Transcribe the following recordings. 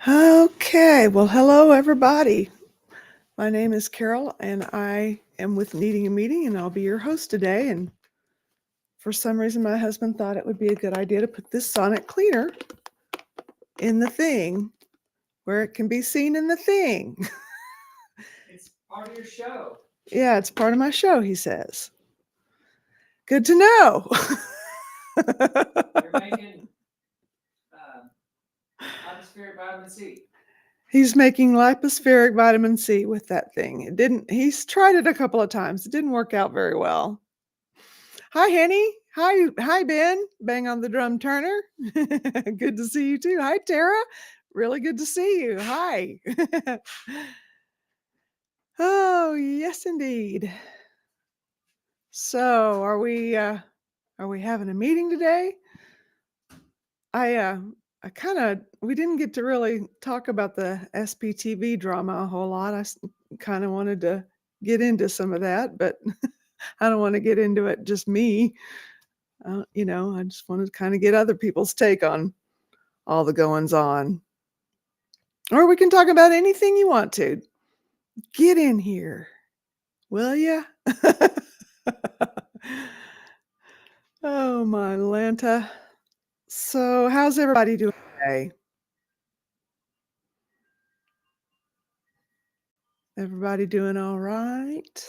Okay, well, hello everybody. My name is Carol and I am with Needing a Meeting and I'll be your host today. And for some reason, my husband thought it would be a good idea to put this sonic cleaner in the thing where it can be seen in the thing. It's part of your show. Yeah, it's part of my show, he says. Good to know. You're making atmospheric vitamin C. He's making lipospheric vitamin C with that thing. He's tried it a couple of times. It didn't work out very well. Hi, Henny. Hi, Ben. Bang on the drum, Turner. Good to see you too. Hi, Tara. Really good to see you. Hi. Oh, yes, indeed. So, are we having a meeting today? We didn't get to really talk about the SPTV drama a whole lot. I kind of wanted to get into some of that, but I don't want to get into it just me. I just want to kind of get other people's take on all the goings on. Or we can talk about anything you want to. Get in here, will ya? Oh, my Lanta. So, how's everybody doing today? Everybody doing all right?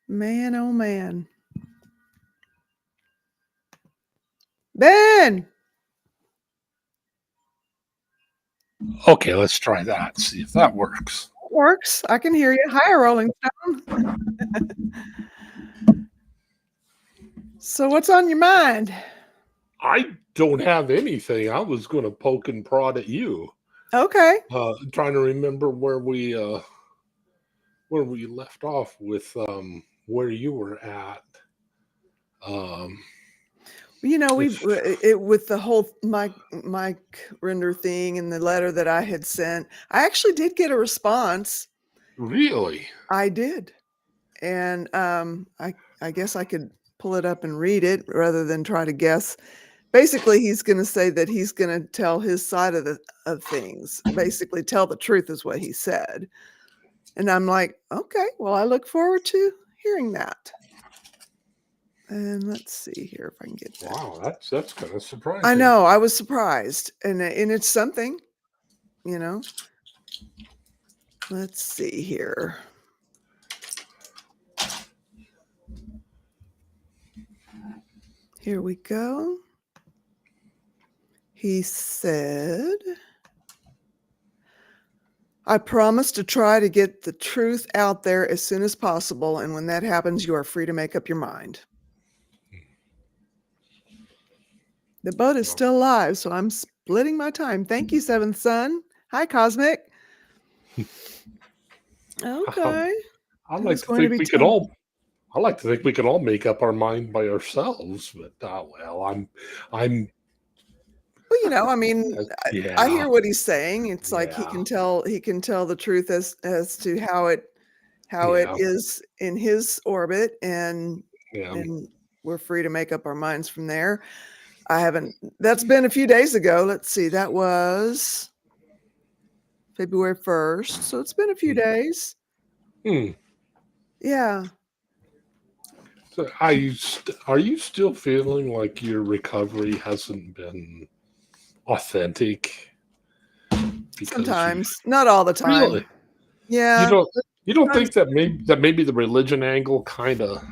Man, oh man. Ben! Okay, let's try that. See if that works. It works. I can hear you. Hi, Rolling Stone. So, what's on your mind? I don't have anything. I was going to poke and prod at you. Okay. Trying to remember where we left off with where you were at. With the whole mic render thing and the letter that I had sent, I actually did get a response. Really? I did. And I guess I could pull it up and read it rather than try to guess. Basically, he's going to say that he's going to tell his side of things. Basically, tell the truth is what he said. And I'm like, okay, well, I look forward to hearing that. And let's see here if I can get that. Wow, that's kind of surprising. I know, I was surprised. And it's something, Let's see here. Here we go. He said, I promise to try to get the truth out there as soon as possible. And when that happens, you are free to make up your mind. The boat is still alive, so I'm splitting my time. Thank you, Seventh Son. Hi, Cosmic. Okay. I like to think we could all. I like to think we could all make up our mind by ourselves, but I'm. Well, yeah. I hear what he's saying. It's like he can tell the truth as to how it is in his orbit, and we're free to make up our minds from there. That's been a few days ago. Let's see, that was February 1st. So it's been a few days. Yeah. So are you still feeling like your recovery hasn't been authentic? Sometimes, not all the time. Really? Yeah. You don't think that maybe the religion angle kind of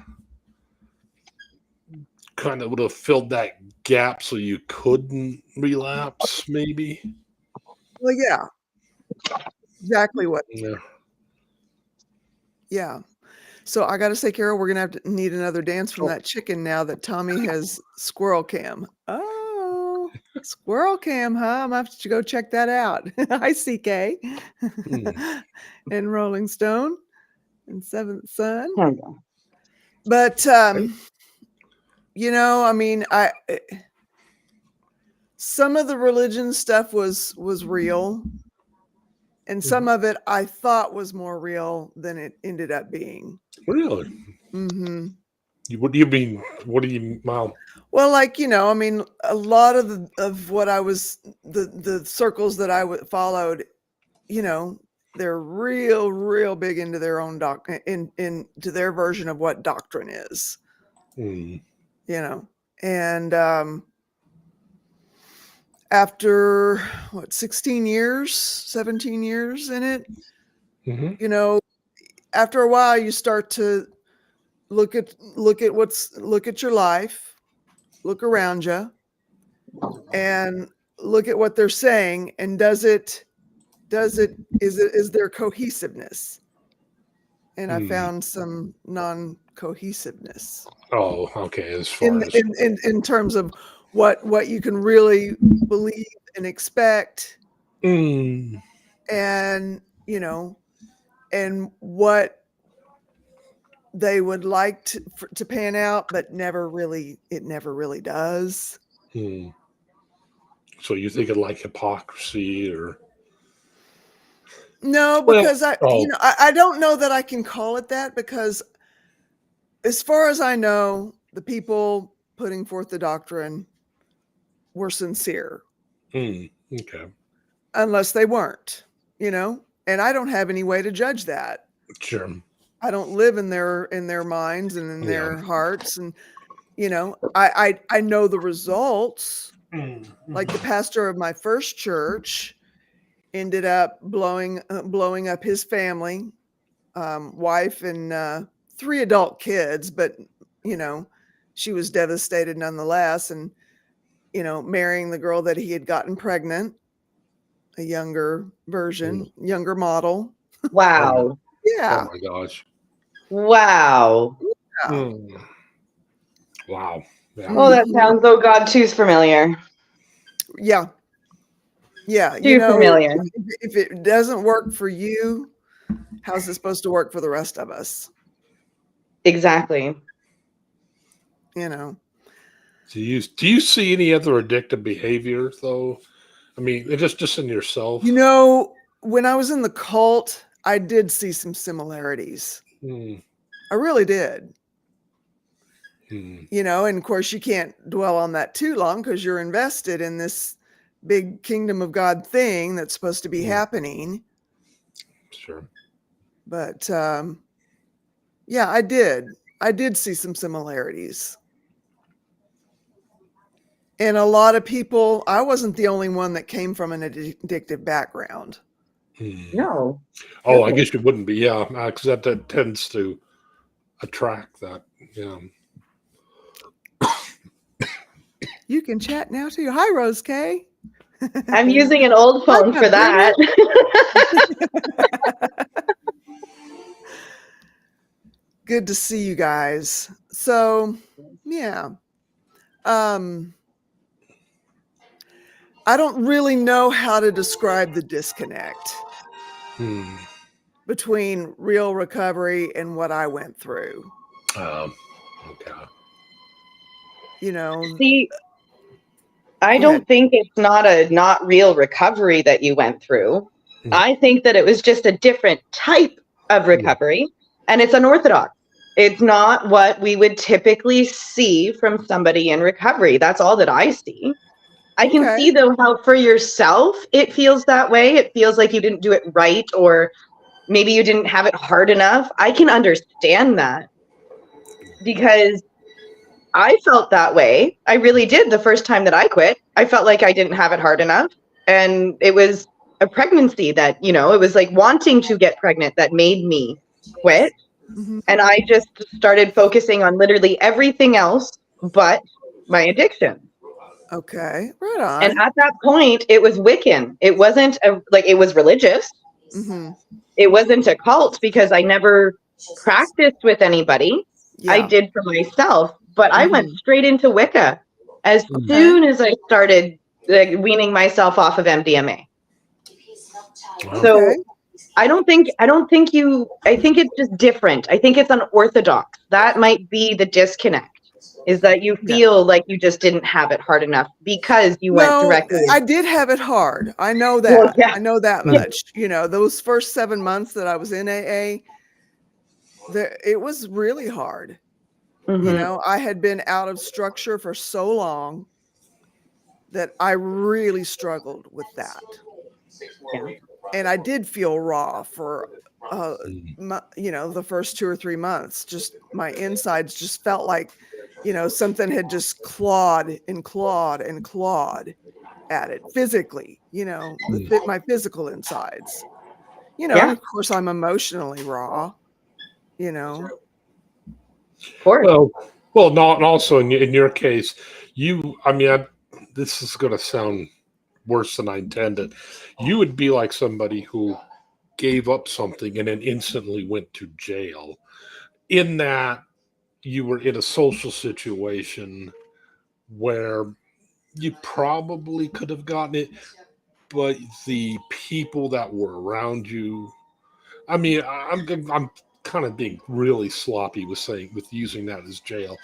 would have filled that gap so you couldn't relapse, maybe? Well, yeah. Exactly what. Yeah. So I got to say, Carol, we're going to need another dance from that chicken now that Tommy has squirrel cam. Oh, squirrel cam, huh? I'm going to have to go check that out. Hi, CK. And Rolling Stone and Seventh Son. There we go. But, some of the religion stuff was real. And some of it I thought was more real than it ended up being. Really? Mm-hmm. What do you mean? What do you? Well, Well, like, I mean, a lot of what I was the circles that I followed, they're real big into their own into their version of what doctrine is, hmm, and after 16 years, 17 years in it, hmm, after a while you start to look at your life, look around you, and look at what they're saying, and is there cohesiveness? And I hmm. found some non-cohesiveness Oh, okay. As in far as in terms of what you can really believe and expect, mm, and and what they would like to pan out, but it never really does. hmm. So you think of like hypocrisy or No, well, because oh, I don't know that I can call it that, because as far as I know, the people putting forth the doctrine were sincere, okay, unless they weren't, and I don't have any way to judge that. sure, I don't live in their minds and in yeah, their hearts, and I know the results. Like the pastor of my first church ended up blowing up his family, wife, and 3 adult kids, but she was devastated nonetheless, and marrying the girl that he had gotten pregnant, a younger model. oh my, Wow. oh Yeah. my gosh, Wow. Yeah. mm, wow, yeah, Oh, that Mhm. sounds, oh God, too familiar. Yeah. Yeah. Too familiar. If it doesn't work for you, how's it supposed to work for the rest of us? Exactly. You know. do you see any other addictive behavior though? I mean, just in yourself. When I was in the cult, I did see some similarities. Hmm, I really did. hmm, And of course you can't dwell on that too long, because you're invested in this big kingdom of God thing that's supposed to be hmm, happening. sure. But yeah, I did see some similarities. And a lot of people, I wasn't the only one that came from an addictive background. Hmm. No. Oh, I No. guess you wouldn't be, yeah, because that tends to attract that. Yeah. You can chat now too. Hi, Rose K. I'm using an old Hi, phone for Paprika. that. Good to see you guys. So, yeah. I don't really know how to describe the disconnect Hmm. between real recovery and what I went through. Okay. See, I Go ahead. don't think it's not real recovery that you went through. Hmm. I think that it was just a different type of recovery, and it's unorthodox. It's not what we would typically see from somebody in recovery. That's all that I see. I can Okay. see, though, how for yourself it feels that way. It feels like you didn't do it right, or maybe you didn't have it hard enough. I can understand that, because I felt that way. I really did the first time that I quit. I felt like I didn't have it hard enough. And it was a pregnancy that, it was like wanting to get pregnant that made me quit. Mhm. And I just started focusing on literally everything else but my addiction. Okay. Right And on. at that point, it was Wiccan. It wasn't it was religious. Mm-hmm. It wasn't a cult, because I never practiced with anybody. I Yeah. did for myself, but I went Mm-hmm. straight into Wicca as Okay. soon as I started weaning myself off of MDMA. Wow. Okay. So I think it's just different. I think it's unorthodox. That might be the disconnect, is that you Yeah. feel like you just didn't have it hard enough because you went No, directly. I did have it hard. I know Well, that. yeah. I know that Yeah. much. Those first 7 months that I was in AA, it was really hard. Mhm. I had been out of structure for so long that I really struggled with that. Yeah. And I did feel raw for, Mm. the first 2 or 3 months. Just my insides just felt like, something had just clawed and clawed and clawed at it physically, my physical insides. And Yeah, of course I'm emotionally raw, you know. of course. Well, well, not and also in your case, I mean, this is going to sound worse than I intended. You would be like somebody who gave up something and then instantly went to jail. In that you were in a social situation where you probably could have gotten it, but the people that were around you. I mean, I'm kind of being really sloppy with using that as jail,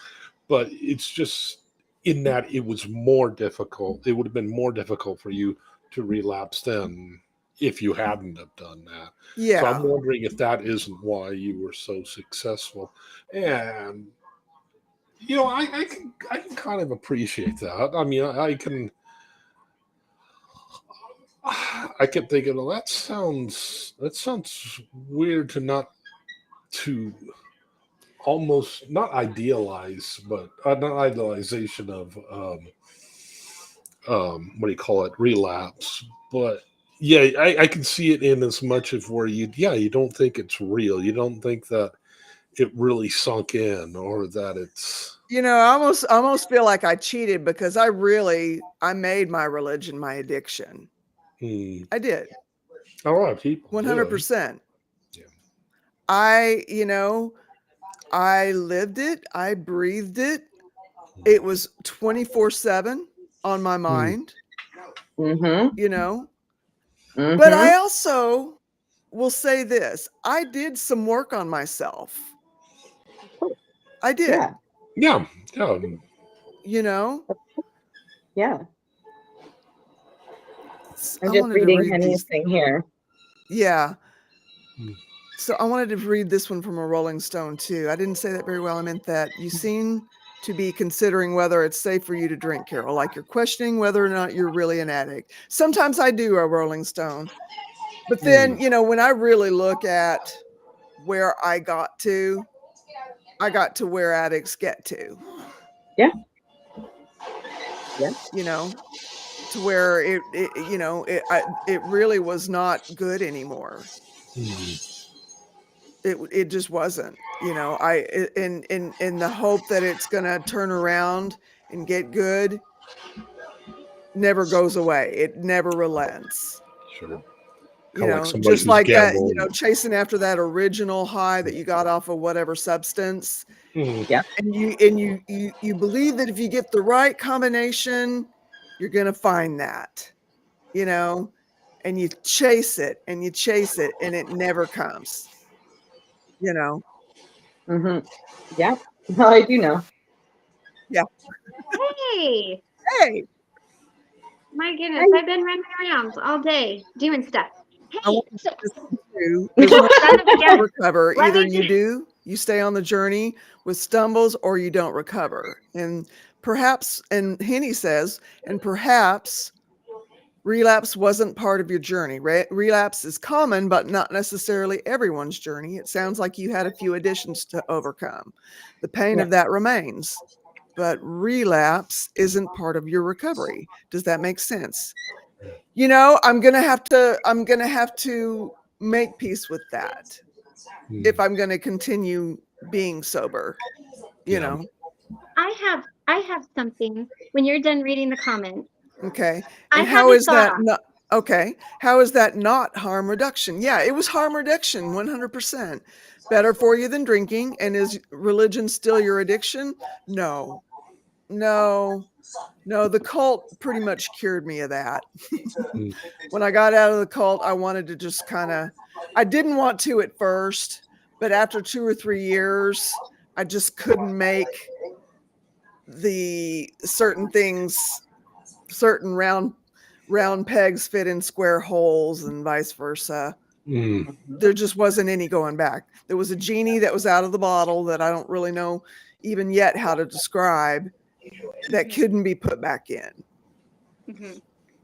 but it's just in that it was more difficult. It would have been more difficult for you to relapse then if you hadn't have done that. So I'm Yeah. wondering if that isn't why you were so successful. And I can kind of appreciate that. I mean, I kept thinking, well, that sounds weird to almost not idealize, but not idealization of what do you call it, relapse. But yeah, I can see it in as much of where you don't think it's real. You don't think that it really sunk in or that it's. I almost feel like I cheated because I made my religion my addiction. Hmm, I did. a lot of people do. 100%. Yeah. I, I lived it, I breathed it. It was 24/7 on my Hmm, mind, Mhm. you know. But I Mhm. also will say this, I did some work on myself. I did, Yeah. yeah, yeah. you know. Yeah. I'm I just wanted to reading read Henny's these. thing here. Yeah. Hmm, So I wanted to read this one from a Rolling Stone too. I didn't say that very well. I meant that you seem to be considering whether it's safe for you to drink, Carol, like you're questioning whether or not you're really an addict. Sometimes I do, a Rolling Stone. But hmm, then, when I really look at where I got to where addicts get to, Yeah. Yeah. you know, to where it really was not good anymore. hmm, It just wasn't, in the hope that it's going to turn around and get good never goes away. It never relents. sure. Kind of like somebody Just who's like that, gambled. chasing after that original high that you got off of whatever substance. Hmm, Yeah. And you believe that if you get the right combination, you're going to find that, you know, and you chase it and you chase it and it never comes, you know. Mhm. Yeah. No, I do know. Yeah. Hey, Hey, my goodness, I I've been running around all day doing stuff. I Hey, want so this one too. There's no son of a to gun, recover. let Either me you do. do, you stay on the journey with stumbles, or you don't recover. And perhaps, and Henny says, and perhaps relapse wasn't part of your journey. Relapse is common, but not necessarily everyone's journey. It sounds like you had a few additions to overcome. The pain Yeah. of that remains, but relapse isn't part of your recovery. Does that make sense? I'm going to have to make peace with that hmm, if I'm going to continue being sober, you yeah. know. I have something. When you're done reading the comments, Okay. I And have how a is that thought. not okay? How is that not harm reduction? Yeah, it was harm reduction 100%. Better for you than drinking. And is religion still your addiction? No. No. No, the cult pretty much cured me of that. Hmm, When I got out of the cult, I wanted to just I didn't want to at first, but after 2 or 3 years, I just couldn't make the certain things, certain round pegs fit in square holes and vice versa. hmm, Mhm. There just wasn't any going back. There was a genie that was out of the bottle that I don't really know, even yet how to describe that couldn't be put back in. Mhm.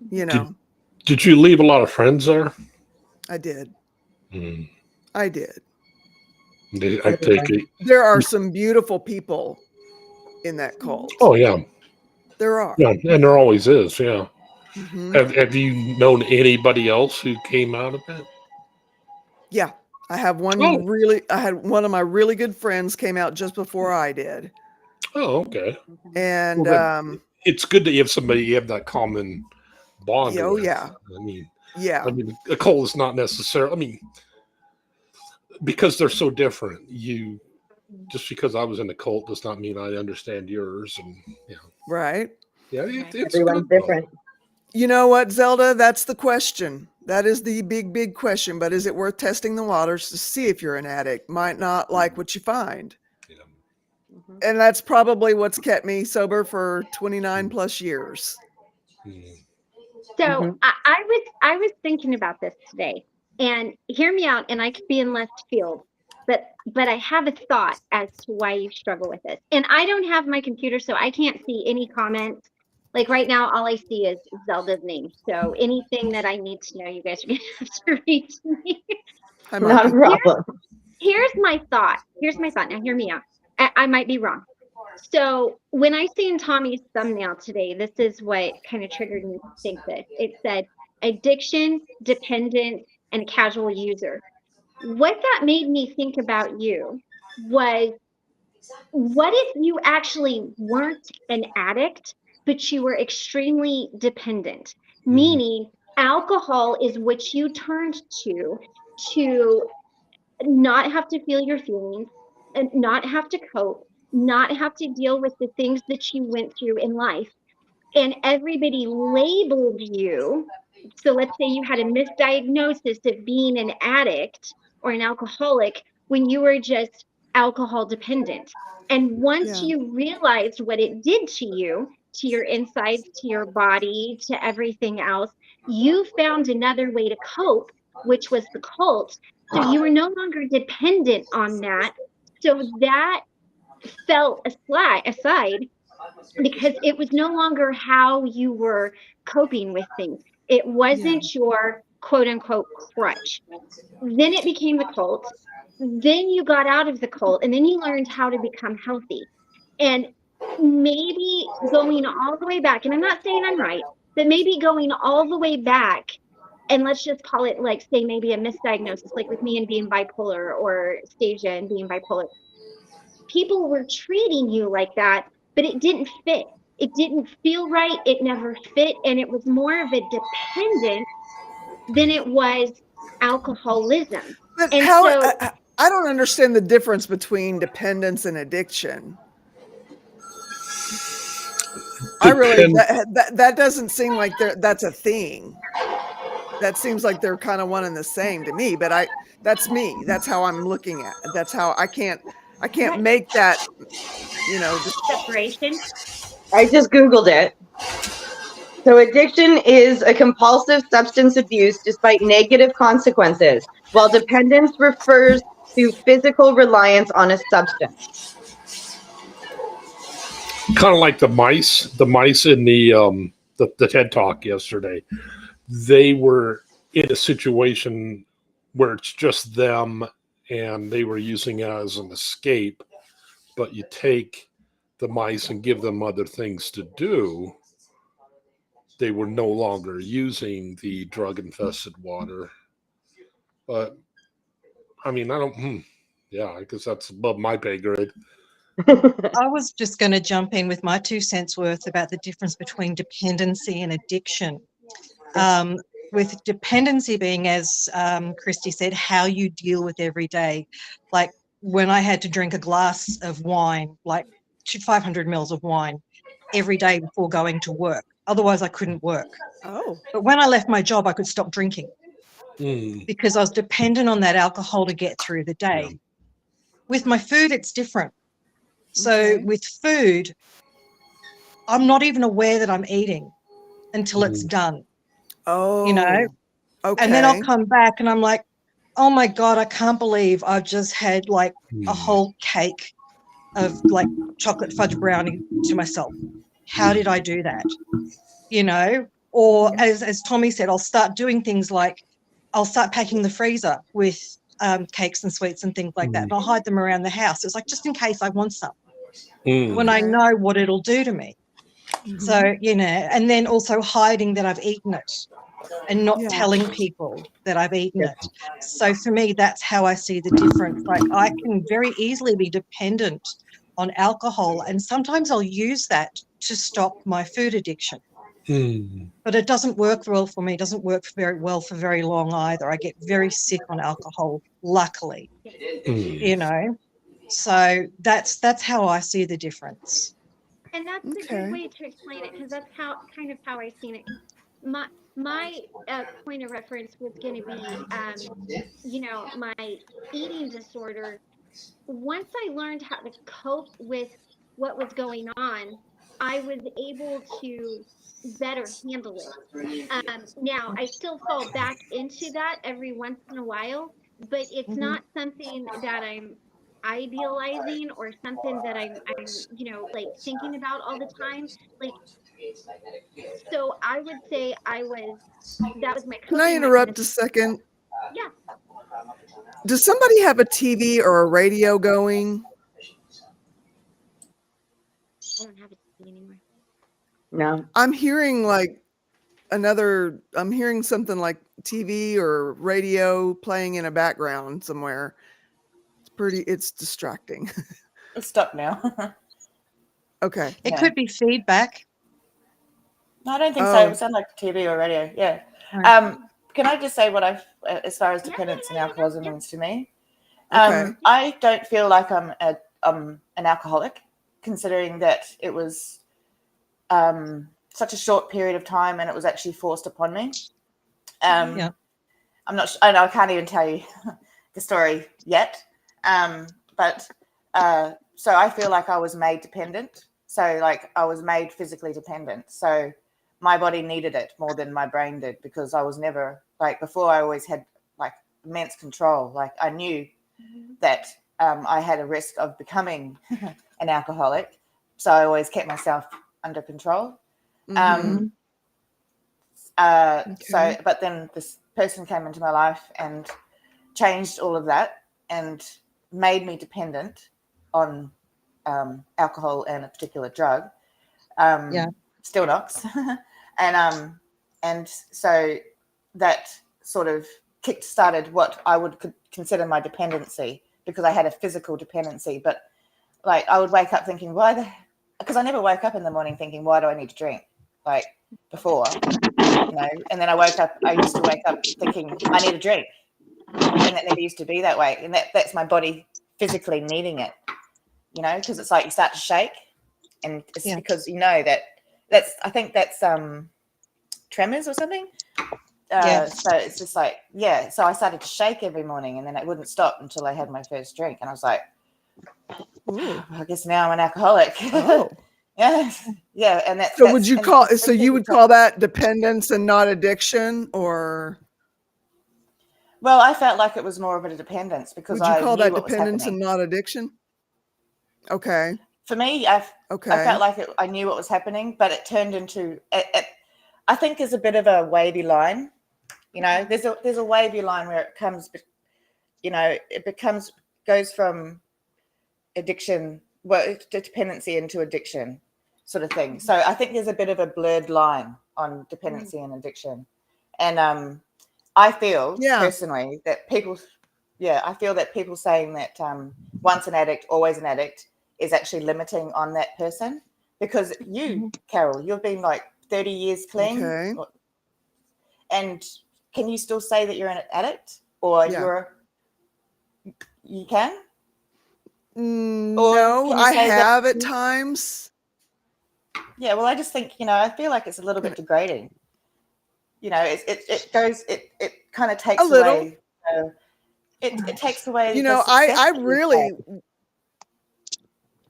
You know, Did you leave a lot of friends there? I did. Mm. I did. I take it. There are some beautiful people in that cult. Oh yeah, There are. yeah, and there always is. Yeah. Mhm. Have you known anybody else who came out of it? Yeah. I had one of my really good friends came out just before I did. Oh, okay. And Well, then it's good that you have somebody you have that common bond yeah, oh with. yeah. Yeah. I mean, a cult is not necessarily. I mean, because they're so different. You just because I was in a cult does not mean I understand yours, and Right. yeah, it's Everyone's good, different. You know what, Zelda? That's the question. That is the big question. But is it worth testing the waters to see if you're an addict? Might not like what you find. Yeah. And that's probably what's kept me sober for 29 plus years. Mm. So Mhm. I was thinking about this today, and hear me out, and I could be in left field, but I have a thought as to why you struggle with this. And I don't have my computer, so I can't see any comments. Like right now, all I see is Zelda's name. So anything that I need to know, you guys are gonna have to read to me. Hi, Not a Marky. problem. Here's my thought. Here's my thought. Now, hear me out. I might be wrong. So when I seen Tommy's thumbnail today, this is what kind of triggered me to think this. It said addiction, dependent, and casual user. What that made me think about you was, what if you actually weren't an addict, but you were extremely dependent? Mm. Meaning alcohol is what you turned to not have to feel your feelings and not have to cope, not have to deal with the things that you went through in life. And everybody labeled you. So let's say you had a misdiagnosis of being an addict or an alcoholic when you were just alcohol dependent. And once Yeah. you realized what it did to you, to your insides, to your body, to everything else, you found another way to cope, which was the cult. So you were no longer dependent on that. So that fell aside because it was no longer how you were coping with things. It Yeah. wasn't your quote unquote crutch. Then it became the cult. Then you got out of the cult and then you learned how to become healthy. And maybe going all the way back, and I'm not saying I'm right, but maybe going all the way back, and let's just call it like, say, maybe a misdiagnosis, like with me and being bipolar or Stasia and being bipolar. People were treating you like that, but it didn't fit. It didn't feel right. It never fit. And it was more of a dependence than it was alcoholism. But And how so, I don't understand the difference between dependence and addiction. I really Depend. that doesn't seem like that's a thing. That seems like they're kind of one and the same to me, but that's me. That's how I'm looking at it. That's how I can't right, make that, separation. I just Googled it. So addiction is a compulsive substance abuse despite negative consequences, while dependence refers to physical reliance on a substance. Kind of like the mice in the TED Talk yesterday. They were in a situation where it's just them, and they were using it as an escape. But you take the mice and give them other things to do, they were no longer using the drug infested water. But I mean, I don't. Yeah, I guess that's above my pay grade. I was just going to jump in with my 2 cents worth about the difference between dependency and addiction. With dependency being, as Christy said, how you deal with every day. Like when I had to drink a glass of wine, like 500 mils of wine every day before going to work. Otherwise, I couldn't work. Oh, But when I left my job, I could stop drinking Mm. because I was dependent on that alcohol to get through the day. Yeah. With my food, it's different. So okay. with food, I'm not even aware that I'm eating until it's done, Oh, okay. and then I'll come back and I'm like, oh my God, I can't believe I've just had like a Mm. whole cake of like chocolate fudge brownie to myself. How did I do that? You know, or as Tommy said, I'll start doing things like I'll start packing the freezer with cakes and sweets and things like that. And I'll hide them around the house. It's like, just in case I want some, when I Okay. know what it'll do to me. Mhm. So, you know, and then also hiding that I've eaten it and not Yeah. telling people that I've eaten it. So for me, that's how I see the difference. Like, I can very easily be dependent on alcohol, and sometimes I'll use that to stop my food addiction. But it doesn't work well for me. It doesn't work very well for very long either. I get very sick on alcohol, luckily, you know. So that's how I see the difference. And that's a good Okay. way to explain it, because that's how kind of how I seen it. My point of reference was going to be, you know, my eating disorder. Once I learned how to cope with what was going on, I was able to better handle it. Now I still fall back into that every once in a while, but it's Mhm. not something that I'm idealizing or something that I'm, you know, like thinking about all the time. Like, so I would say that was my Can I coping interrupt a mechanism. second? Yeah. Does somebody have a TV or a radio going? I don't have a TV anymore. No. I'm hearing like I'm hearing something like TV or radio playing in a background somewhere. It's distracting. It's stopped now. Okay. It Yeah. could be feedback. No, I don't think so. It Oh, would sound like TV or radio. Yeah. No. Can I just say what as far as Yeah, dependence and yeah, alcoholism yeah. means to me? okay. I don't feel like I'm an alcoholic, considering that it was such a short period of time and it was actually forced upon me. Yeah. I'm not. I can't even tell you the story yet. But so I feel like I was made dependent. So like I was made physically dependent. So my body needed it more than my brain did, because I was never like before. I always had like immense control. Like I knew that I had a risk of becoming an alcoholic, so I always kept myself under control. Mhm. So, Okay. but then this person came into my life and changed all of that and made me dependent on alcohol and a particular drug, Yeah. still knocks, and so that sort of kick-started what I would consider my dependency, because I had a physical dependency. But like I would wake up thinking, because I never woke up in the morning thinking, why do I need to drink? Like before, you know, and then I used to wake up thinking I need a drink, and that never used to be that way. And that's my body physically needing it, you know, because it's like you start to shake, and it's Yeah. because you know I think that's tremors or something. Yeah. So it's just like, yeah. So I started to shake every morning, and then it wouldn't stop until I had my first drink, and I was like, Ooh. I guess now I'm an alcoholic. Oh. Yeah, and that's So would you and call when so you people would talk- call that dependence and not addiction, or Well, I felt like it was more of a dependence because would you I call knew that what was dependence and happening. not addiction? Okay. For me, I Okay. felt like I knew what was happening, but it turned into I think there's a bit of a wavy line. You know, there's a wavy line where it comes, you know, goes from addiction, well, dependency into addiction, sort of thing. So I think there's a bit of a blurred line on dependency and addiction, and I feel Yeah. personally that I feel that people saying that once an addict, always an addict is actually limiting on that person, because you, Carol, you've been like 30 years clean, Okay. and can you still say that you're an addict, or Yeah. you can? Or No, can you I say that? have at times. Yeah, well, I just think, you know, I feel like it's a little bit degrading. You know, it kind of takes A little. away. It takes away You the know, success I that you've really, had.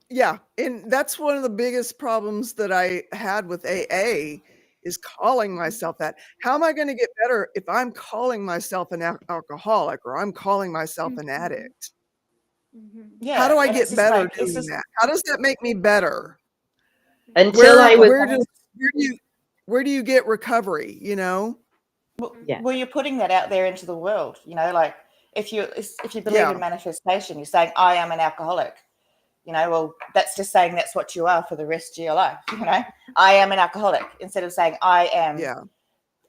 yeah, and that's one of the biggest problems that I had with AA is calling myself that. How am I going to get better if I'm calling myself an alcoholic or I'm calling myself an Mhm. addict? Yeah. How do I and it's get just better like, it's doing just, that? How does that make me better? Until I was, Where do you get recovery, you know? well, Yeah. well, you're putting that out there into the world, you know, like if you believe Yeah. in manifestation, you're saying, I am an alcoholic. You know, well, that's just saying that's what you are for the rest of your life. You know, I am an alcoholic instead of saying I am. Yeah.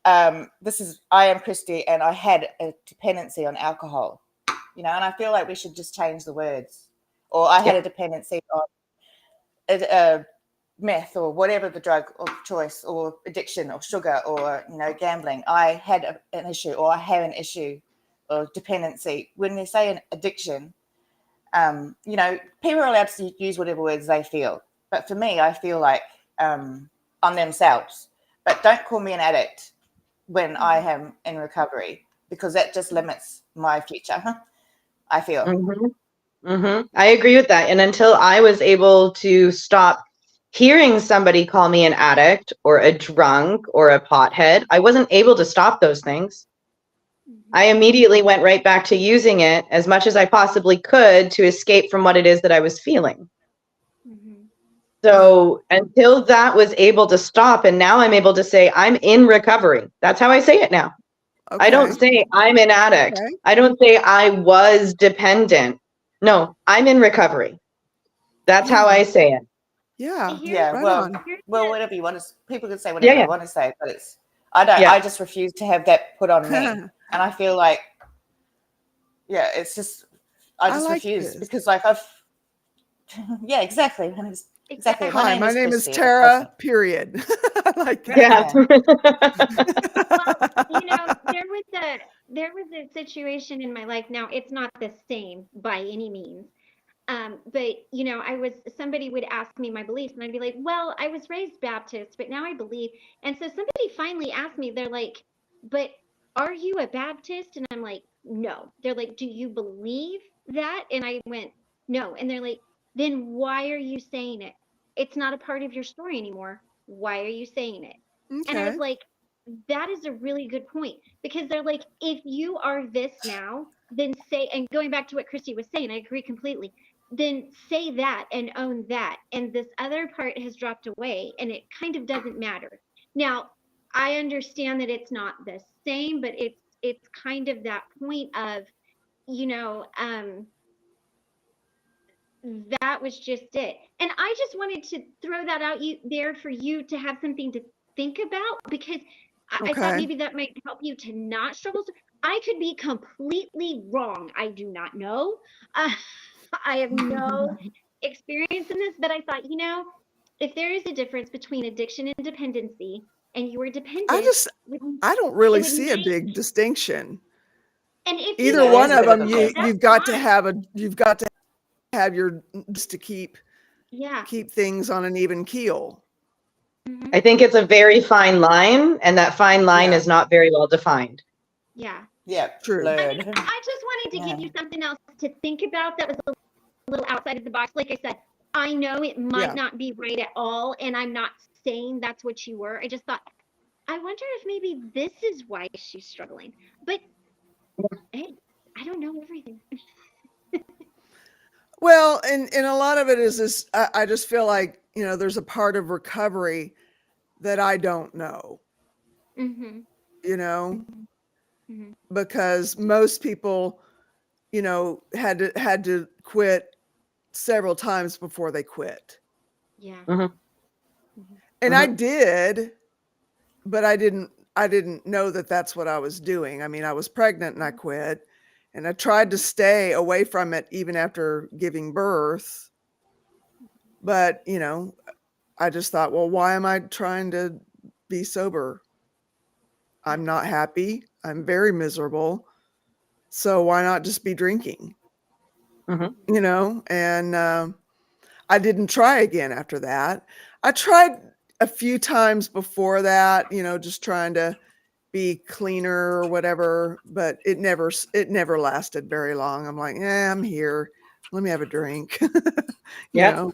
I am Christy, and I had a dependency on alcohol. You know, and I feel like we should just change the words. Or I had a dependency on meth or whatever the drug of choice, or addiction, or sugar, or gambling. I had an issue, or I have an issue, or dependency. When they say an addiction, people are allowed to use whatever words they feel. But for me, I feel like on themselves. But don't call me an addict when I am in recovery, because that just limits my future, I feel. I agree with that. And until I was able to stop hearing somebody call me an addict or a drunk or a pothead, I wasn't able to stop those things. I immediately went right back to using it as much as I possibly could to escape from what it is that I was feeling. So until that was able to stop, and now I'm able to say I'm in recovery. That's how I say it now. Okay. I don't say I'm an addict. Okay. I don't say I was dependent. No, I'm in recovery. That's how I say it. Yeah. Yeah, Right well, on. whatever you want to. People can say whatever Yeah. they want to say, but I don't. Yeah. I just refuse to have that put on me, and I feel like, it's just I just like refuse this. because I've. Yeah, exactly. Exactly. Hi, my name is Christy. Tara, period. I like that. Yeah. There was a situation in my life. Now it's not the same by any means. But somebody would ask me my beliefs, and I'd be like, well, I was raised Baptist, but now I believe. And so somebody finally asked me, they're like, but are you a Baptist? And I'm like, no. They're like, do you believe that? And I went, no. And they're like, then why are you saying it? It's not a part of your story anymore. Why are you saying it? And I was Okay. like, that is a really good point, because they're like, if you are this now, then say, and going back to what Christy was saying, I agree completely. Then say that and own that. And this other part has dropped away, and it kind of doesn't matter. Now, I understand that it's not the same, but it's kind of that point of, that was just it. And I just wanted to throw that out there for you to have something to think about, because I thought Okay. maybe that might help you to not struggle. I could be completely wrong. I do not know. I have no experience in this, but I thought, if there is a difference between addiction and dependency, and you were dependent, I don't really it would see a make- big distinction. and if Either you Yeah, one there's a of bit them, of a that's you've got to fine. have your just to keep Yeah. things on an even keel. I think it's a very fine line, and that fine line Yeah. is not very well defined. Yeah. Yeah, True. blurred. I just wanted to give you something else to think about that was a little outside of the box. Like I said, I know it might Yeah. not be right at all, and I'm not saying that's what you were. I just thought, I wonder if maybe this is why she's struggling. But hey, I don't know everything. Well, and a lot of it is this. I just feel like there's a part of recovery that I don't know. Mm-hmm. Mm-hmm. Because most people, had to quit several times before they quit. Yeah. And I did, but I didn't know that that's what I was doing. I mean, I was pregnant and I quit, and I tried to stay away from it even after giving birth. But, I just thought, well, why am I trying to be sober? I'm not happy. I'm very miserable. So why not just be drinking? And I didn't try again after that. I tried a few times before that, just trying to be cleaner or whatever, but it never lasted very long. I'm like, I'm here. Let me have a drink. Yeah.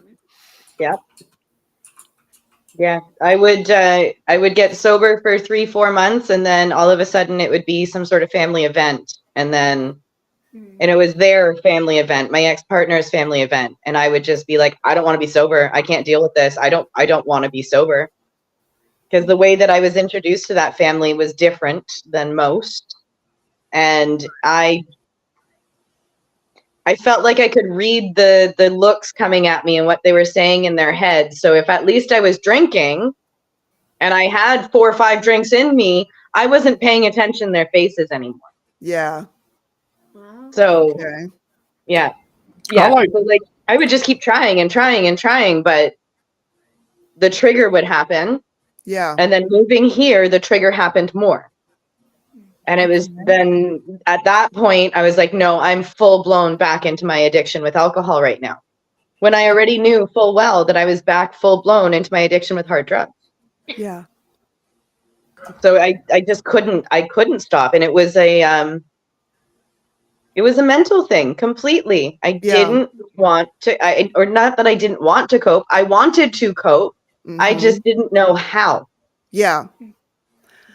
Yeah. I would get sober for 3-4 months, and then all of a sudden it would be some sort of family event. And then And it was their family event, my ex-partner's family event. And I would just be like, I don't want to be sober. I can't deal with this. I don't want to be sober. Because the way that I was introduced to that family was different than most. And I felt like I could read the looks coming at me and what they were saying in their heads. So if at least I was drinking and I had 4 or 5 drinks in me, I wasn't paying attention to their faces anymore. Yeah. Wow. So Okay. yeah. I like- So like I would just keep trying and trying and trying, but the trigger would happen. Yeah. And then moving here, the trigger happened more. And it was then at that point, I was like, no, I'm full blown back into my addiction with alcohol right now. When I already knew full well that I was back full blown into my addiction with hard drugs. Yeah. So I just couldn't stop. And it was a mental thing completely. I didn't want to, or not that I didn't want to cope. I wanted to cope. I just didn't know how. Yeah.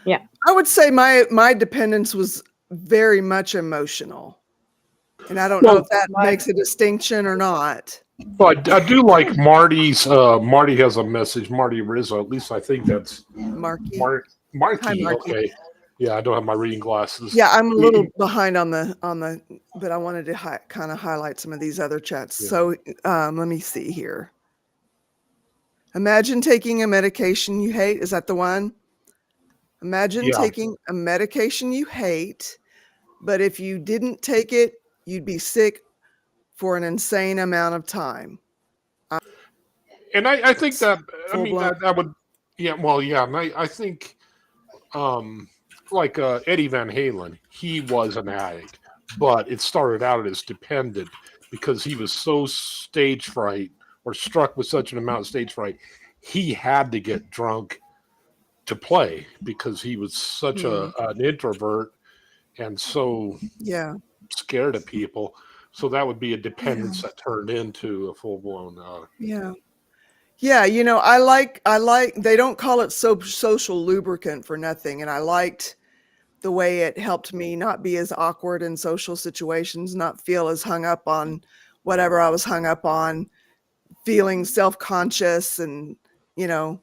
Yeah. I would say my dependence was very much emotional. And I don't know if that makes a distinction or not. But I do like Marty's. Marty has a message. Marty Rizzo. At least I think that's Marky. Marky. Hi, Marky. Okay. Yeah, I don't have my reading glasses. Yeah, I'm a little behind on the, but I wanted to kind of highlight some of these other chats. Yeah. So let me see here. Imagine taking a medication you hate. Is that the one? Imagine taking a medication you hate, but if you didn't take it, you'd be sick for an insane amount of time. And I think that, I mean, Full-blown. that would, yeah, well, yeah. And I think, like Eddie Van Halen, he was an addict, but it started out as dependent because he was so stage fright or struck with such an amount of stage fright, he had to get drunk to play because he was such an introvert and so scared of people. So that would be a dependence that turned into a full-blown Yeah, you know, I like they don't call it social lubricant for nothing, and I liked the way it helped me not be as awkward in social situations, not feel as hung up on whatever I was hung up on, feeling self-conscious, and you know,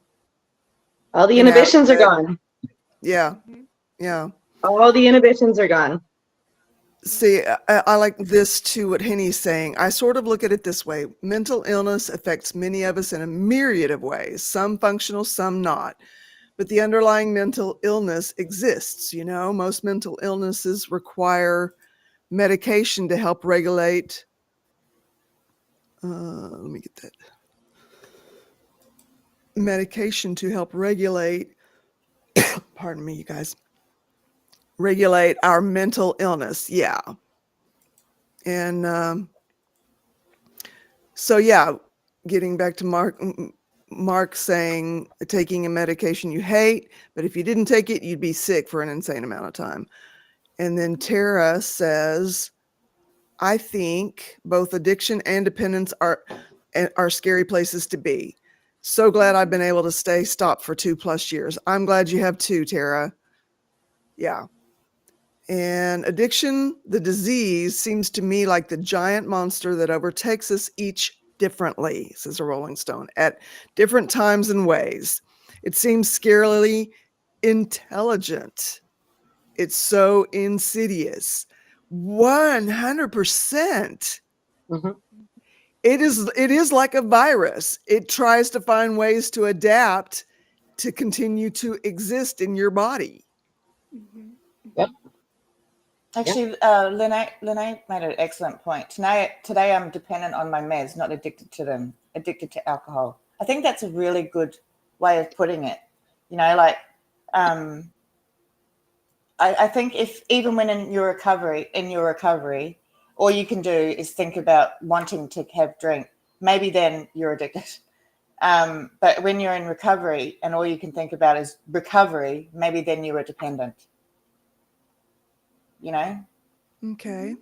all the inhibitions are gone. Yeah. All the inhibitions are gone. See, I like this too, what Henny's saying. I sort of look at it this way. Mental illness affects many of us in a myriad of ways, some functional, some not. But the underlying mental illness exists, you know. Most mental illnesses require medication to help regulate. Let me get that. Medication to help regulate, pardon me, you guys. Regulate our mental illness. Yeah. And so, yeah, getting back to Mark saying taking a medication you hate, but if you didn't take it, you'd be sick for an insane amount of time. And then Tara says, I think both addiction and dependence are scary places to be. So glad I've been able to stay stopped for 2+ years. I'm glad you have too, Tara. Yeah. And addiction, the disease, seems to me like the giant monster that overtakes us each differently, says a Rolling Stone, at different times and ways. It seems scarily intelligent. It's so insidious. 100%. It is like a virus. It tries to find ways to adapt to continue to exist in your body. Yep. Actually, Lene made an excellent point. Today I'm dependent on my meds, not addicted to them, addicted to alcohol. I think that's a really good way of putting it. You know, like, I think if even when in your recovery, all you can do is think about wanting to have drink, maybe then you're addicted. But when you're in recovery and all you can think about is recovery, maybe then you are dependent. You know? Okay.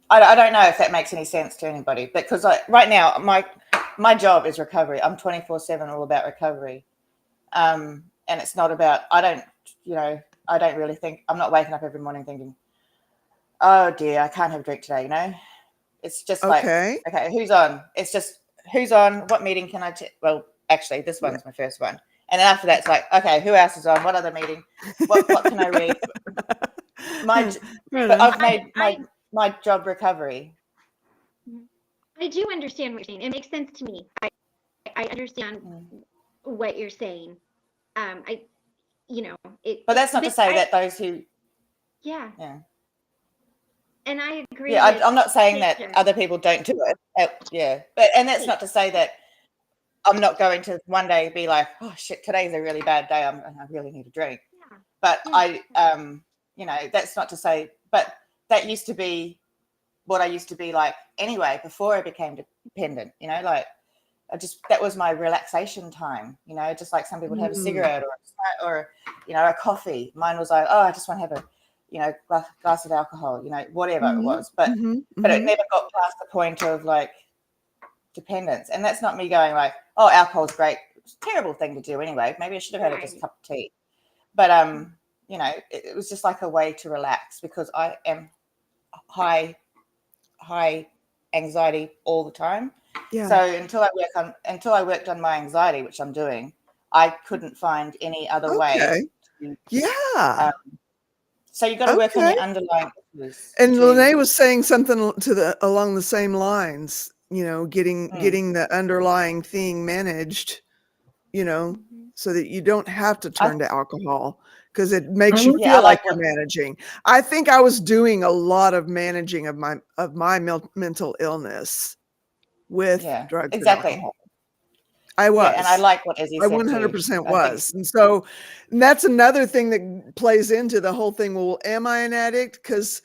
I don't know if that makes any sense to anybody, because right now my job is recovery. I'm 24/7 all about recovery. And it's not about, I don't really think, I'm not waking up every morning thinking, oh dear, I can't have a drink today, you know? It's just like, Okay. okay, who's on? It's just, who's on? What meeting can I well, actually, this Yeah. one's my first one. And then after that, it's like, okay, who else is on? What other meeting? What can I read? Right But on. I've made my job recovery. I do understand what you're saying. It makes sense to me. I understand what you're saying. But that's not to say that those who, yeah. yeah. And I agree. Yeah, with I'm not saying that Victor. other people don't do it. Yeah, and that's not to say that I'm not going to one day be like, oh shit, today's a really bad day. I really need a drink. Yeah. But Yeah. that's not to say. But that used to be what I used to be like anyway before I became dependent. Like that was my relaxation time. Just like some people would have a cigarette or a coffee. Mine was like, oh, I just want to have a glass of alcohol, whatever it was. But but it never got past the point of like dependence. And that's not me going like, oh, alcohol's great. It's a terrible thing to do anyway. Maybe I should have had just a cup of tea. But it was just like a way to relax because I am high anxiety all the time. Yeah. So until I worked on my anxiety, which I'm doing, I couldn't find any other way. Yeah. So you got to work on your underlying issues. And Lene was saying something along the same lines, getting the underlying thing managed, so that you don't have to turn to alcohol because it makes you feel like you're managing. I think I was doing a lot of managing of my mental illness with drugs and alcohol. I was. Yeah, and I like what Izzy said. I 100% was. And that's another thing that plays into the whole thing. Well, am I an addict? Because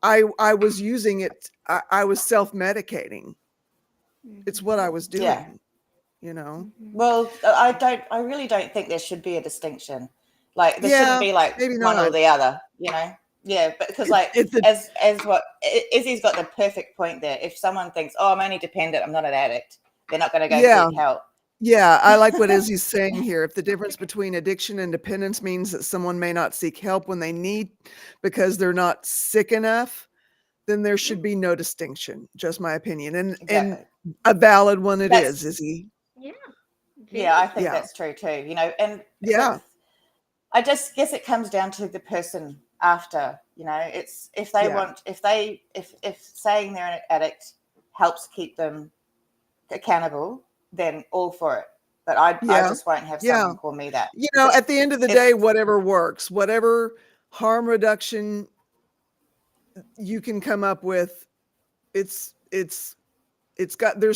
I was using it. I was self-medicating. It's what I was doing, Well, I really don't think there should be a distinction. Like there shouldn't be like one or the other, Yeah, but because as what Izzy's got the perfect point there. If someone thinks, oh, I'm only dependent, I'm not an addict, they're not going to go seek help. Yeah, I like what Izzy's saying here. If the difference between addiction and dependence means that someone may not seek help when they need because they're not sick enough, then there should be no distinction. Just my opinion, and a valid one it is, Izzy. Yeah, I think that's true too. And I just guess it comes down to the person after. It's if they want, if saying they're an addict helps keep them accountable, then all for it. But I just won't have someone call me that. At the end of the day, whatever works, whatever harm reduction you can come up with, there's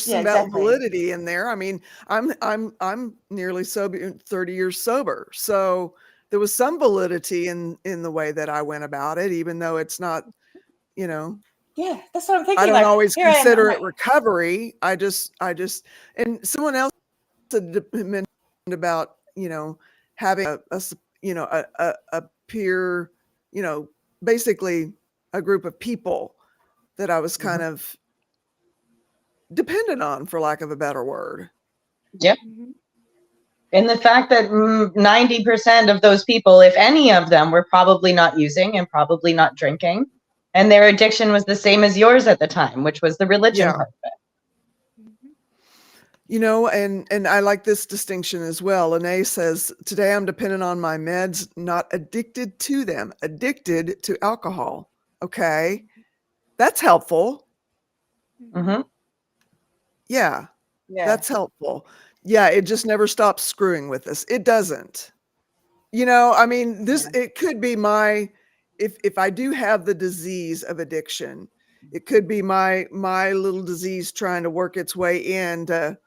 some validity in there. I mean, I'm nearly sober, 30 years sober. So there was some validity in the way that I went about it, even though it's not, Yeah, that's what I'm thinking. I don't always consider it like, recovery. I just, and someone else had mentioned about, having a peer, basically a group of people that I was kind of dependent on, for lack of a better word. Yep. And the fact that 90% of those people, if any of them, were probably not using and probably not drinking, and their addiction was the same as yours at the time, which was the religion part of it. And I like this distinction as well. Lene says, today I'm dependent on my meds, not addicted to them, addicted to alcohol. Okay. That's helpful. Yeah, that's helpful. Yeah, it just never stops screwing with us. It doesn't. I mean, it could be if I do have the disease of addiction, it could be my little disease trying to work its way in to,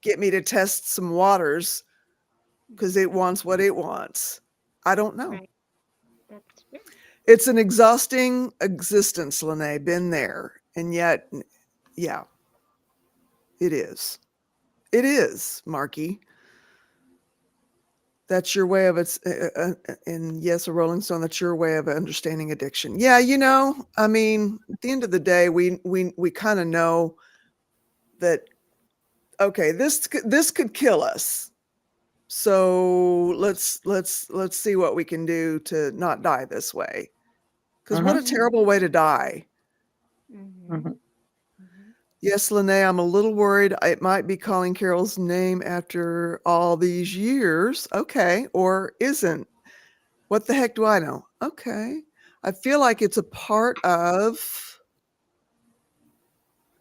get me to test some waters because it wants what it wants. I don't know. Right. That's true. It's an exhausting existence, Lene, been there. And yet, yeah, it is. It is, Marky. That's your way of it. And yes, a Rolling Stone, that's your way of understanding addiction. Yeah. I mean, at the end of the day, we kind of know that, okay, this could kill us. So let's see what we can do to not die this way. Because what a terrible way to die. Mhm. Yes, Lene, I'm a little worried. It might be calling Carol's name after all these years. Okay. Or isn't. What the heck do I know? Okay. I feel like it's a part of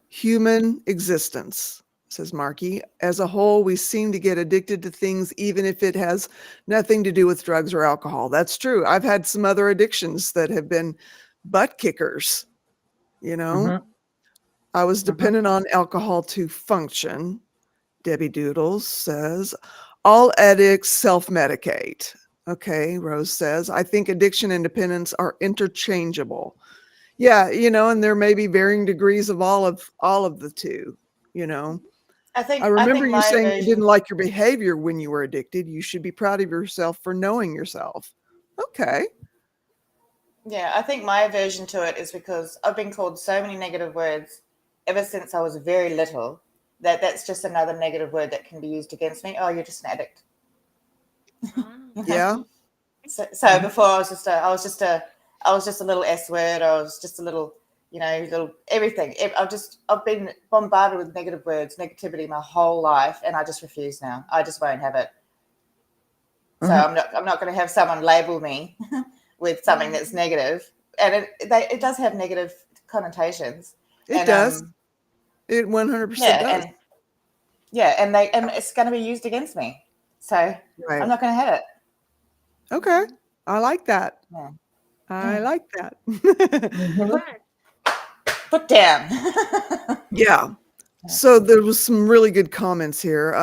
human existence, says Marky. As a whole, we seem to get addicted to things, even if it has nothing to do with drugs or alcohol. That's true. I've had some other addictions that have been butt kickers, you know? I was dependent on alcohol to function. Debbie Doodles says, all addicts self-medicate. Okay, Rose says, I think addiction and dependence are interchangeable. Yeah, and there may be varying degrees of all of the two, I think I remember you my saying you version. didn't like your behavior when you were addicted. You should be proud of yourself for knowing yourself. Okay. Yeah, I think my aversion to it is because I've been called so many negative words ever since I was very little that that's just another negative word that can be used against me. Oh, you're just an addict. Yeah. So before I was just a little S word. I was just a little, little everything. I've been bombarded with negative words, negativity my whole life, and I just refuse now. I just won't have it. So I'm not going to have someone label me with something that's negative, and it does have negative connotations. It does. It 100% does. And it's going to be used against me. So Right. I'm not going to have it. Okay. I like that. Yeah. I like that. Put down. Yeah. So there was some really good comments here.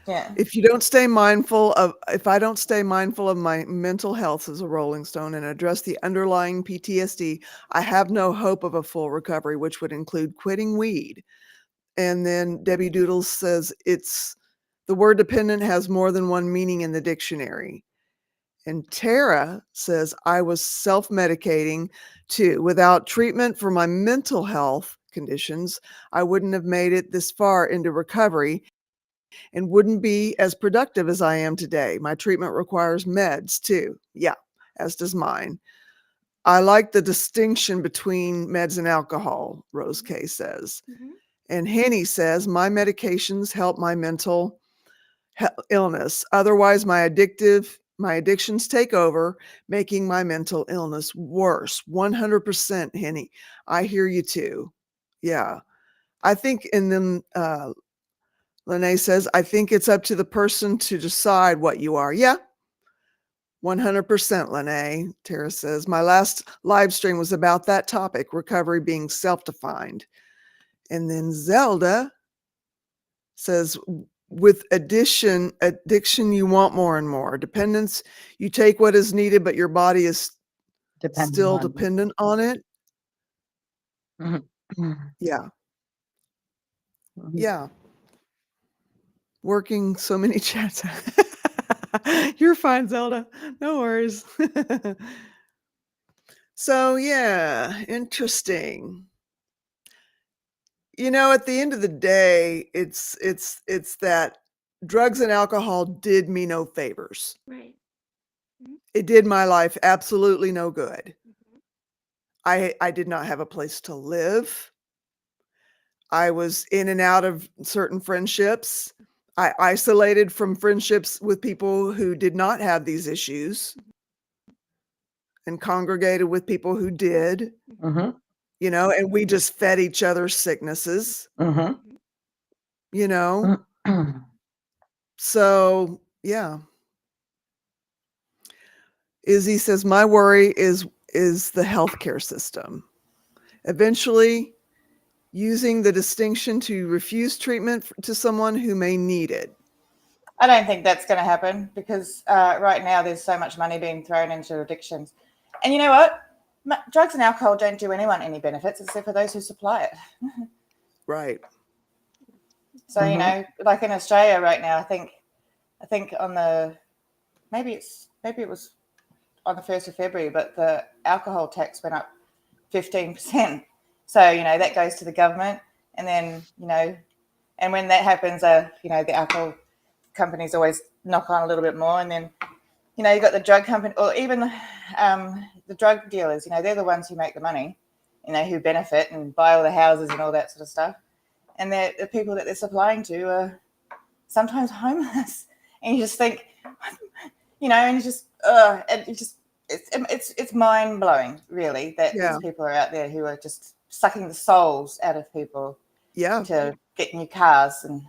Yeah. If I don't stay mindful of my mental health as a Rolling Stone and address the underlying PTSD, I have no hope of a full recovery, which would include quitting weed. And then Debbie Doodles says the word dependent has more than one meaning in the dictionary. And Tara says, I was self-medicating too. Without treatment for my mental health conditions, I wouldn't have made it this far into recovery and wouldn't be as productive as I am today. My treatment requires meds too. Yeah, as does mine. I like the distinction between meds and alcohol, Rose K says. And Henny says, my medications help my mental illness. Otherwise, my addictions take over, making my mental illness worse. 100%, Henny. I hear you too. Yeah. I think, and then Lene says, I think it's up to the person to decide what you are. Yeah. 100%, Lene. Tara says, my last live stream was about that topic, recovery being self-defined. And then Zelda says, with addiction, you want more and more. Dependence, you take what is needed, but your body is still dependent on it. Yeah. Yeah. Working so many chats. You're fine, Zelda. No worries. So yeah, interesting. At the end of the day, it's that drugs and alcohol did me no favors. Right. It did my life absolutely no good. I did not have a place to live. I was in and out of certain friendships. I isolated from friendships with people who did not have these issues and congregated with people who did, and we just fed each other's sicknesses, So, yeah. Izzy says, my worry is the healthcare system. Eventually, using the distinction to refuse treatment to someone who may need it. I don't think that's going to happen because right now there's so much money being thrown into addictions. And you know what? Drugs and alcohol don't do anyone any benefits except for those who supply it. Right. So, like in Australia right now, I think on the, maybe it was on the 1st of February, but the alcohol tax went up 15%. So, that goes to the government. And then, and when that happens, the alcohol companies always knock on a little bit more. And then, you got the drug company, or even the drug dealers, they're the ones who make the money, who benefit and buy all the houses and all that sort of stuff. And the people that they're supplying to are sometimes homeless. And you just think, and it's mind blowing, really, that Yeah. these people are out there who are just sucking the souls out of people Yeah. to get new cars and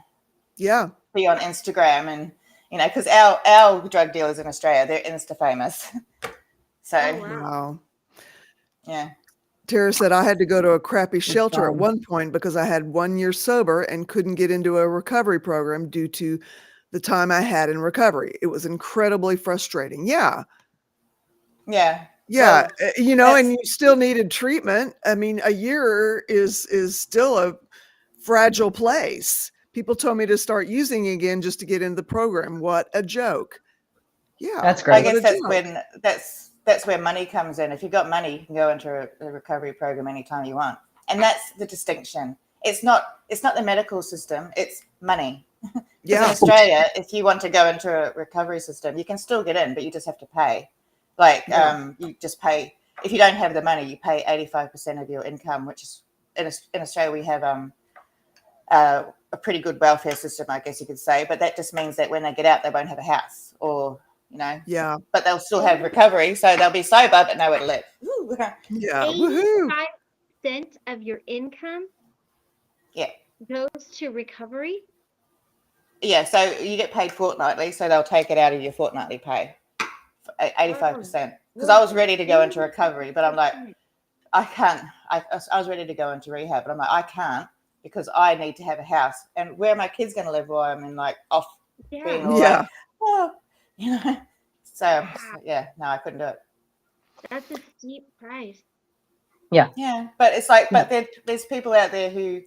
Yeah. be on Instagram, and because our drug dealers in Australia, they're Insta famous. So Oh, wow. Wow. yeah, Tara said I had to go to a crappy shelter at one point because I had 1 year sober and couldn't get into a recovery program due to the time I had in recovery. It was incredibly frustrating. Yeah. yeah. Yeah. Well, And you still needed treatment. I mean, a year is still a fragile place. People told me to start using again just to get into the program. What a joke. Yeah. That's I great. What a guess joke. that's where money comes in. If you've got money, you can go into a recovery program anytime you want, and that's the distinction. It's not the medical system; it's money. Yeah. In Australia, if you want to go into a recovery system, you can still get in, but you just have to pay. You just pay. If you don't have the money, you pay 85% of your income, which is in Australia we have a pretty good welfare system, I guess you could say. But that just means that when they get out, they won't have a house, or Yeah. but they'll still have recovery, so they'll be sober but nowhere to live. Woo. Yeah. Woohoo. 85% of your income Yeah. goes to recovery. Yeah, so you get paid fortnightly, so they'll take it out of your fortnightly pay, 85%. Because I was ready to go into recovery, but I'm like, I can't. I was ready to go into rehab, but I'm like, I can't because I need to have a house. And where are my kids going to live while I'm in off being all Yeah. So yeah, no, I couldn't do it. That's a steep price. Yeah, but it's like, but there's people out there who,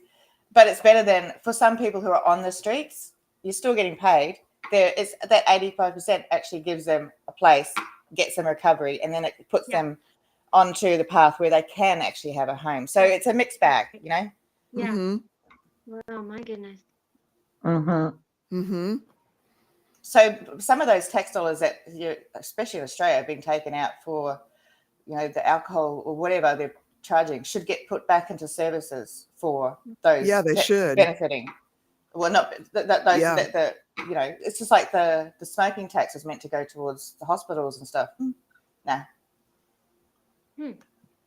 but it's better than for some people who are on the streets. You're still getting paid. There is that 85% actually gives them a place, gets them recovery, and then it puts them onto the path where they can actually have a home. So it's a mixed bag, Yeah. Mm-hmm. Oh my goodness. Mm-hmm. Mm-hmm. So some of those tax dollars that especially in Australia, have been taken out for, the alcohol or whatever they're charging should get put back into services for those. Yeah, they should. Benefiting. Well, not those that it's just like the smoking tax is meant to go towards the hospitals and stuff. Nah.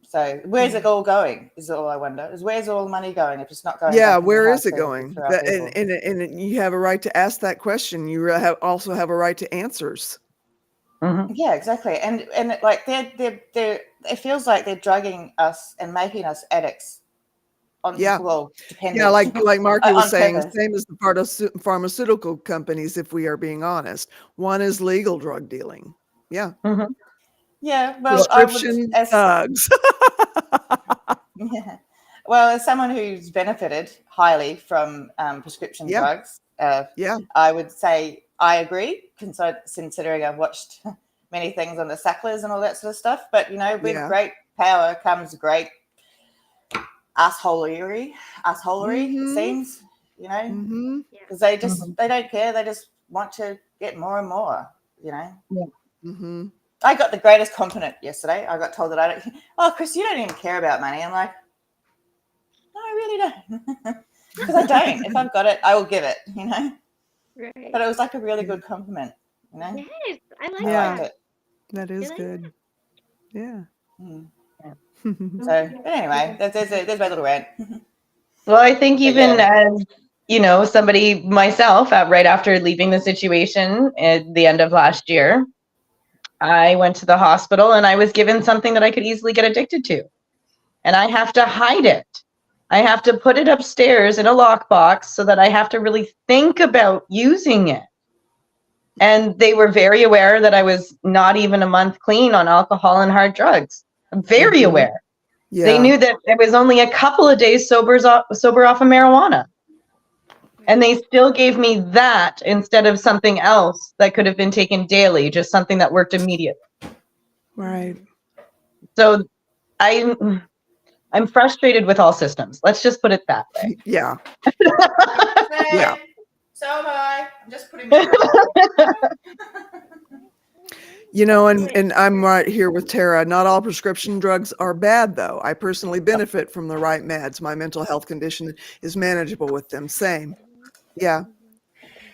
So where's it all going? Is all I wonder. Where's all the money going if it's not going? Yeah, back into where health is it services going? for our people? And you have a right to ask that question. You also have a right to answers. Mm-hmm. Yeah, exactly. And like they're it feels like they're drugging us and making us addicts. Dependent. Yeah, like Marky was on saying, purpose. same as the part of pharmaceutical companies, if we are being honest. One is legal drug dealing. Yeah. Mm-hmm. Yeah, well, Prescription thugs. Yeah. Well, as someone who's benefited highly from prescription drugs, I would say I agree, considering I've watched many things on the Sacklers and all that sort of stuff. But, with great power comes great assholery, it seems, because they don't care. They just want to get more and more, Yeah. Mm-hmm. I got the greatest compliment yesterday. I got told that I don't. Oh, Chris, you don't even care about money. I'm like, no, I really don't, because I don't. If I've got it, I will give it. Right. But it was like a really good compliment. Yes, I like Yeah. that. That is Really? good. Yeah. So, but anyway, there's my little rant. Well, I think even as somebody myself, right after leaving the situation at the end of last year, I went to the hospital and I was given something that I could easily get addicted to. And I have to hide it. I have to put it upstairs in a lockbox so that I have to really think about using it. And they were very aware that I was not even a month clean on alcohol and hard drugs. I'm very aware. Yeah. They knew that it was only a couple of days sober off of marijuana. And they still gave me that instead of something else that could have been taken daily, just something that worked immediately. Right. So I'm frustrated with all systems. Let's just put it that way. Yeah. Yeah. So am I. I'm just putting. You know, and I'm right here with Tara. Not all prescription drugs are bad, though. I personally benefit from the right meds. My mental health condition is manageable with them. Same. Yeah.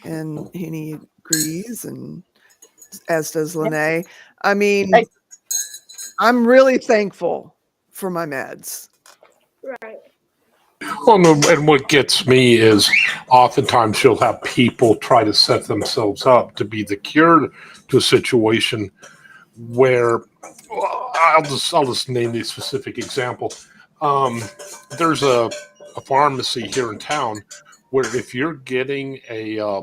And he agrees, and as does Lene. I mean, Right. I'm really thankful for my meds. Right. Well, no, and what gets me is oftentimes you'll have people try to set themselves up to be the cure to a situation where well, I'll just name a specific example. There's a pharmacy here in town where if you're getting a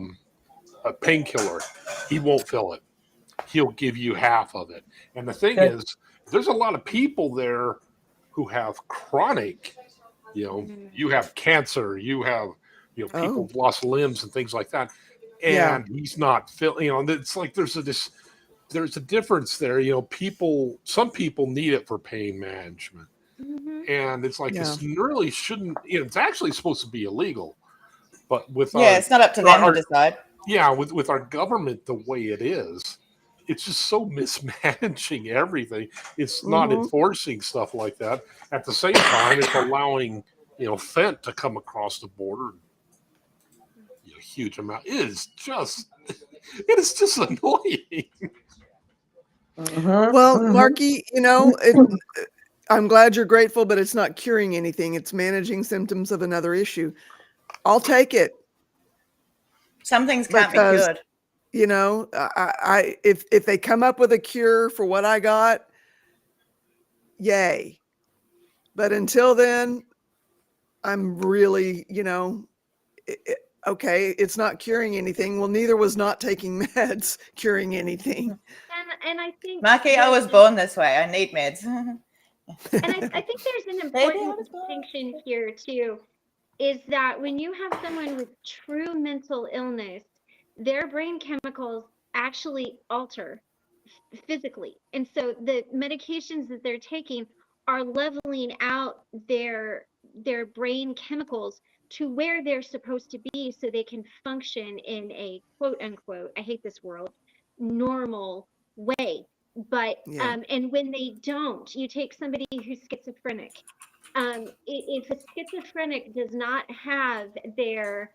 painkiller, he won't fill it. He'll give you half of it. And the thing Good. is, there's a lot of people there who have chronic, you have cancer, you have, people Oh, have lost limbs and things like that. yeah. And he's not filling, it's like there's a difference there. Some people need it for pain management. And it's like, Yeah. this really shouldn't, it's actually supposed to be illegal. But with Yeah, it's not up to them our- to decide. with our government the way it is, it's just so mismanaging everything. It's not Mhm. enforcing stuff like that. At the same time, it's allowing fent to come across the border. Huge amount. It is just annoying. Well, Marky, I'm glad you're grateful, but it's not curing anything. It's managing symptoms of another issue. I'll take it. Some things can't Because- be cured. If they come up with a cure for what I got, yay. But until then, I'm really, okay, it's not curing anything. Well, neither was not taking meds curing anything. And I think Marky, I was born this way. I need meds. and I think there's an Baby, I important was born. distinction here too, is that when you have someone with true mental illness, their brain chemicals actually alter physically. And so the medications that they're taking are leveling out their brain chemicals to where they're supposed to be so they can function in a quote unquote, I hate this word, normal way. But Yeah. and when they don't, you take somebody who's schizophrenic. If a schizophrenic does not have their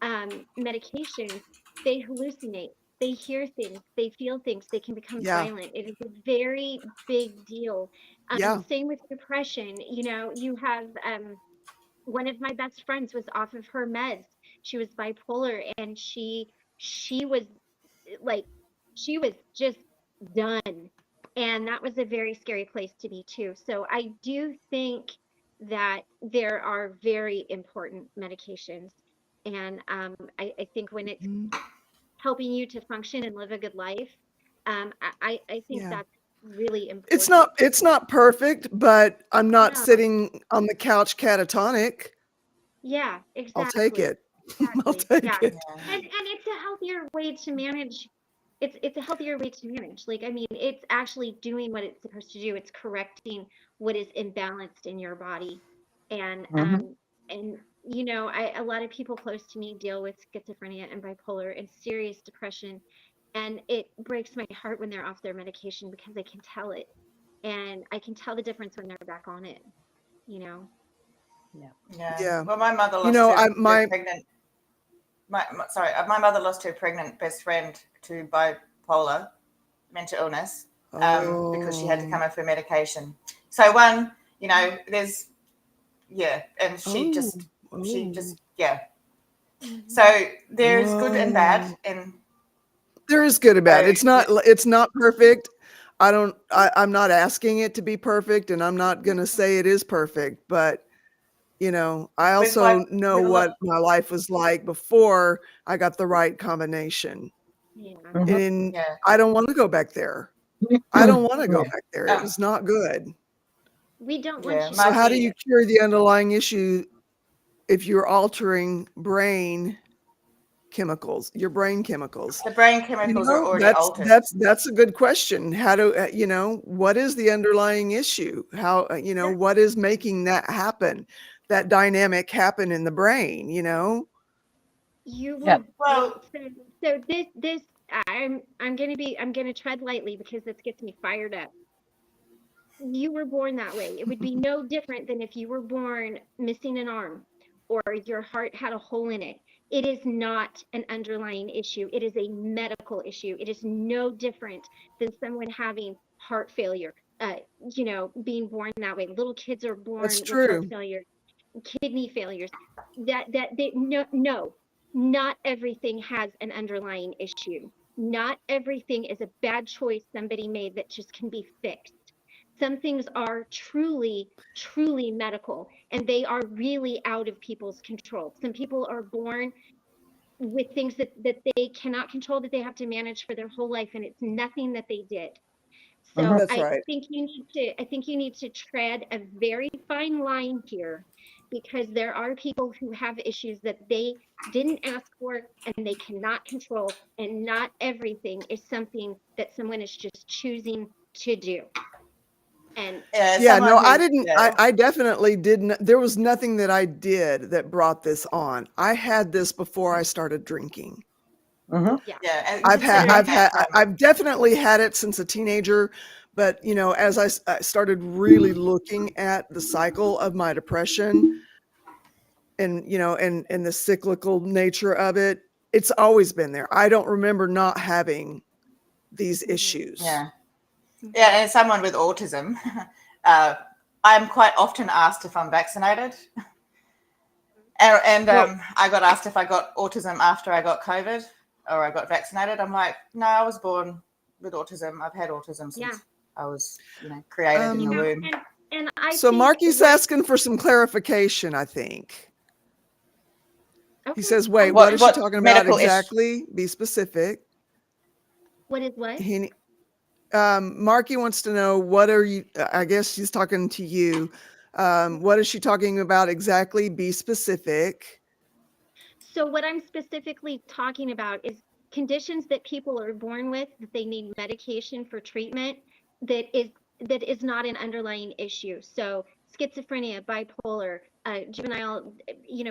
medications, they hallucinate, they hear things, they feel things, they can become Yeah. violent. It is a very big deal. Yeah. Same with depression. You have one of my best friends was off of her meds. She was bipolar, and she was like, she was just done. And that was a very scary place to be too. So I do think that there are very important medications. And I think when it's helping you to function and live a good life, I think Yeah. that's really important. It's not perfect, but I'm not No. sitting on the couch catatonic. Yeah, exactly. I'll take it. I'll Exactly. take Yeah. it. And it's a healthier way to manage. It's a healthier way to manage. Like, I mean, it's actually doing what it's supposed to do. It's correcting what is imbalanced in your body. And a lot of people close to me deal with schizophrenia and bipolar and serious depression. And it breaks my heart when they're off their medication because I can tell it. And I can tell the difference when they're back on it, Yeah. Yeah. Well, my mother lost her pregnant. My mother lost her pregnant best friend to bipolar mental illness because she had to come off her medication. So there's and she just So there's good and bad, and There is good and bad. So- It's not perfect. I'm not asking it to be perfect, and I'm not going to say it is perfect, but I also know what my life was like before I got the right combination. Yeah. And Yeah. I don't want to go back there. I don't want to go back there. It was not good. We don't Yeah, want you. So how do Marky- you cure the underlying issue if you're altering brain chemicals, your brain chemicals? the brain chemicals are already altered. That's a good question. How do what is the underlying issue? How what is making that happen? That dynamic happen in the brain, You will. Yep. Well- So this I'm gonna tread lightly because this gets me fired up. You were born that way. It would be no different than if you were born missing an arm or your heart had a hole in it. It is not an underlying issue. It is a medical issue. It is no different than someone having heart failure, being born that way. Little kids are That's born with heart true. failure, kidney failures. No, not everything has an underlying issue. Not everything is a bad choice somebody made that just can be fixed. Some things are truly, truly medical, and they are really out of people's control. Some people are born with things that they cannot control, that they have to manage for their whole life, and it's nothing that they did. So That's right. I think you need to tread a very fine line here, because there are people who have issues that they didn't ask for and they cannot control, and not everything is something that someone is just choosing to do. And Yeah, no, someone I who's didn't. I definitely didn't. There was nothing that I did that brought this on. I had this before I started drinking. and considering that, I've definitely had it since a teenager, but as I started really looking at the cycle of my depression and and the cyclical nature of it, it's always been there. I don't remember not having these issues. yeah, and as someone with autism, I'm quite often asked if I'm vaccinated. And I got asked if I got autism after I got COVID or I got vaccinated. I'm like, no, I was born with autism. I've had autism since I was, created in the womb. And I So think Marky's asking for some clarification, I think. okay. He says, wait, What- what is she what talking about medical exactly? Be specific. What is what? Marky wants to know, what are you, I guess she's talking to you. What is she talking about exactly? Be specific. So what I'm specifically talking about is conditions that people are born with, that they need medication for treatment, that is not an underlying issue. So schizophrenia, bipolar, juvenile,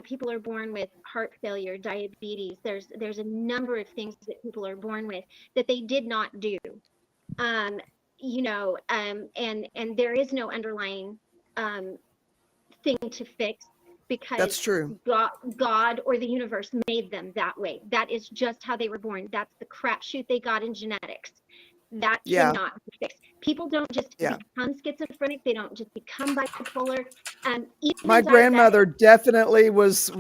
people are born with heart failure, diabetes. There's a number of things that people are born with that they did not do. And there is no underlying thing to fix, because That's true. God or the universe made them that way. That is just how they were born. That's the crapshoot they got in genetics. That cannot be fixed. People don't just become schizophrenic. They don't just become bipolar. My grandmother definitely was,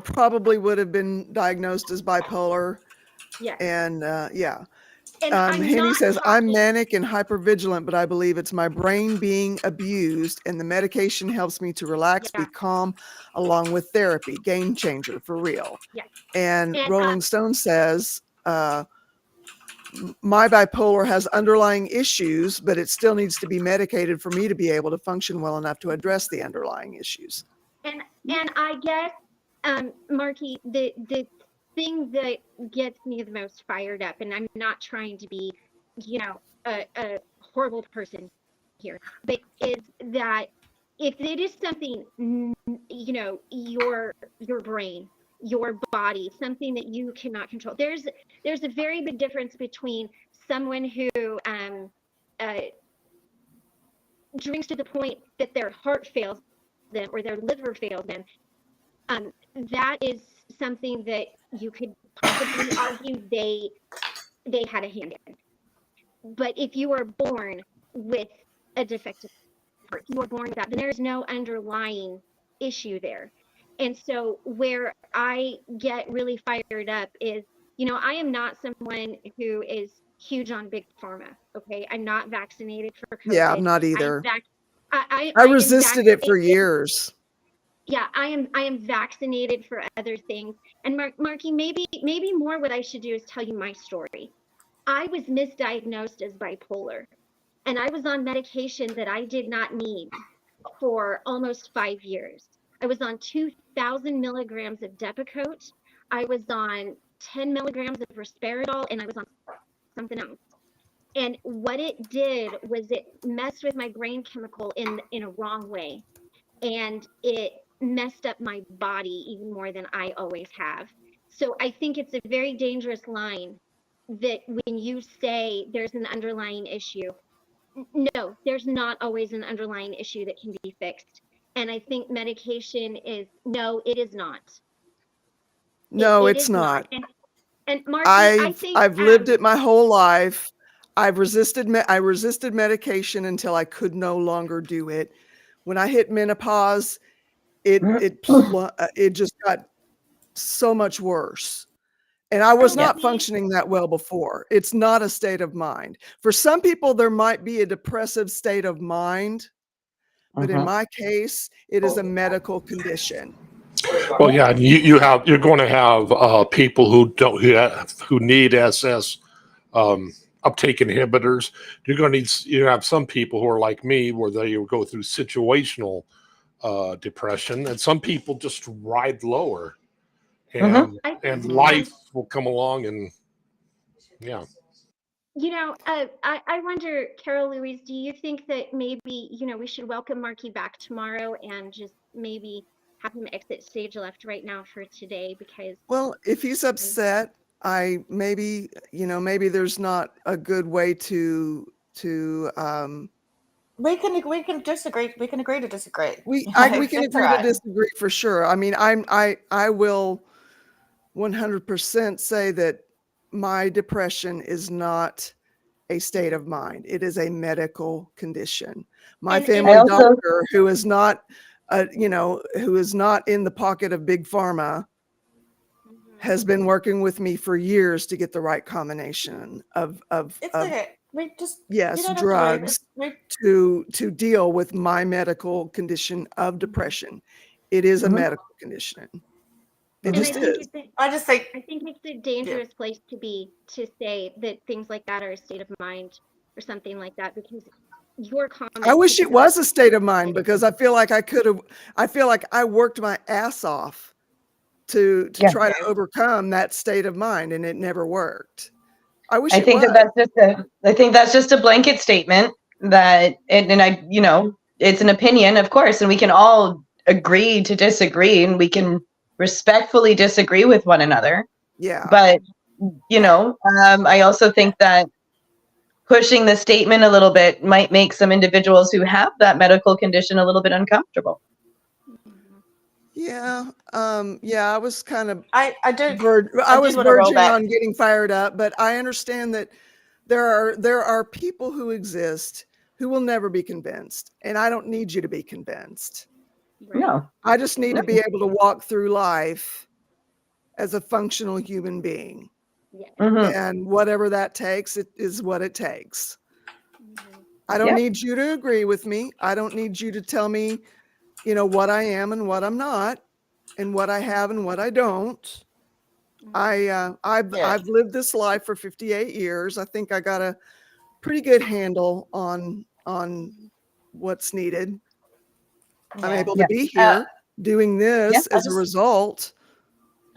probably would have been diagnosed as bipolar. Yeah. And And Henny says, I'm manic and hypervigilant, but I believe it's my brain being abused, and the medication helps me to relax, be calm, along with therapy. Game changer for real. Yeah. And Rolling Stone says, my bipolar has underlying issues, but it still needs to be medicated for me to be able to function well enough to address the underlying issues. And I guess, Marky, the thing that gets me the most fired up, and I'm not trying to be, a horrible person here, but is that if it is something, your brain, your body, something that you cannot control, there's a very big difference between someone who drinks to the point that their heart fails them or their liver fails them. That is something that you could possibly argue they had a hand in. But if you are born with a defective heart, you are born with that, then there's no underlying issue there. And so where I get really fired up is, I am not someone who is huge on big pharma. Okay, I'm not vaccinated for COVID. Yeah, I'm not either. I resisted it for years. Yeah, I am vaccinated for other things. And Marky, maybe more what I should do is tell you my story. I was misdiagnosed as bipolar, and I was on medication that I did not need for almost 5 years. I was on 2,000 milligrams of Depakote. I was on 10 milligrams of Risperidol, and I was on something else. And what it did was it messed with my brain chemical in a wrong way. And it messed up my body even more than I always have. So I think it's a very dangerous line that when you say there's an underlying issue, no, there's not always an underlying issue that can be fixed. And I think medication is, no, it is not. No, It it's is not. not. And Marky, I think I've lived it my whole life. I resisted medication until I could no longer do it. When I hit menopause, it just got so much worse. And I was not functioning that well before. It's not a state of mind. For some people, there might be a depressive state of mind, but in my case, it is a medical condition. Well, yeah, and you're going to have people who need SS uptake inhibitors. You have some people who are like me, where they go through situational depression, and some people just ride lower, and life will come along, and yeah. You know, I wonder, Carol Louise, do you think that maybe, you know, we should welcome Marky back tomorrow and just maybe have him exit stage left right now for today? Because, Well, if he's upset, maybe there's not a good way to We can disagree. We can agree to disagree. we can That's agree all to right. disagree for sure. I mean, I will 100% say that my depression is not a state of mind. It is a medical condition. My And- family I also- doctor, who is not, who is not in the pocket of big pharma, has been working with me for years to get the right combination of It's okay. We just yes, you don't have to drugs worry. to deal with my medical condition of depression. It is a medical condition. It and just is. I just think I think it's a dangerous place to be, to say that things like that are a state of mind or something like that, because your comment. I wish it was a state of mind, because I feel like I feel like I worked my ass off to try to overcome that state of mind, and it never worked. I wish I think that's just a blanket statement that, and I, it's an opinion, of course, and we can all agree to disagree, and we can respectfully disagree with one another. Yeah. But, I also think that pushing the statement a little bit might make some individuals who have that medical condition a little bit uncomfortable. Yeah. I was kind of I do. I was wanna roll verging back. on getting fired up, but I understand that there are people who exist who will never be convinced, and I don't need you to be convinced. No. I just need to be able to walk through life as a functional human being. And whatever that takes, it is what it takes. I don't need you to agree with me. I don't need you to tell me, what I am and what I'm not, and what I have and what I don't. I've lived this life for 58 years. I think I got a pretty good handle on what's needed. I'm able to be here doing this as a result.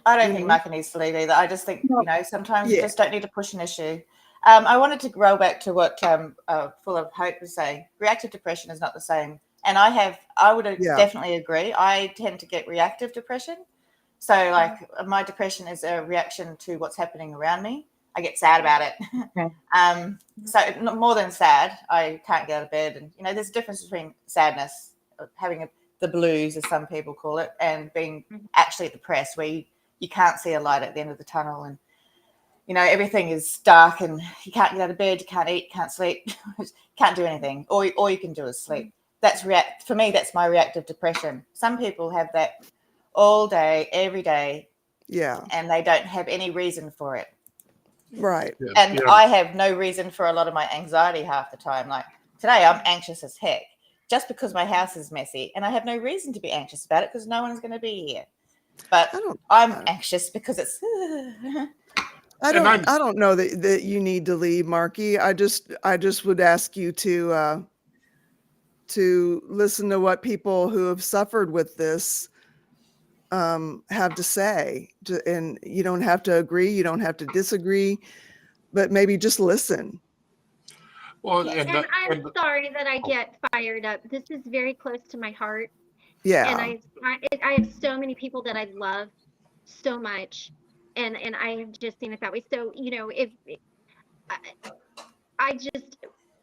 I don't think Micah needs to leave either. I just think, sometimes you just don't need to push an issue. I wanted to roll back to what Full of Hope was saying. Reactive depression is not the same. And I would definitely agree. I tend to get reactive depression. So like my depression is a reaction to what's happening around me. I get sad about it. So more than sad, I can't get out of bed. And, there's a difference between sadness, having the blues, as some people call it, and being actually depressed, where you can't see a light at the end of the tunnel, and everything is dark, and you can't get out of bed, you can't eat, can't sleep, can't do anything. All you can do is sleep. For me, that's my reactive depression. Some people have that all day, every day. Yeah. And they don't have any reason for it. Right. And I have no reason for a lot of my anxiety half the time. Like today, I'm anxious as heck just because my house is messy, and I have no reason to be anxious about it because no one's going to be here. But I'm anxious because it's. I don't know that you need to leave, Marky. I just would ask you to listen to what people who have suffered with this have to say, and you don't have to agree, you don't have to disagree, but maybe just listen. Well, I'm sorry that I get fired up. This is very close to my heart. Yeah. And I have so many people that I love so much. And I have just seen it that way. So, if I, I just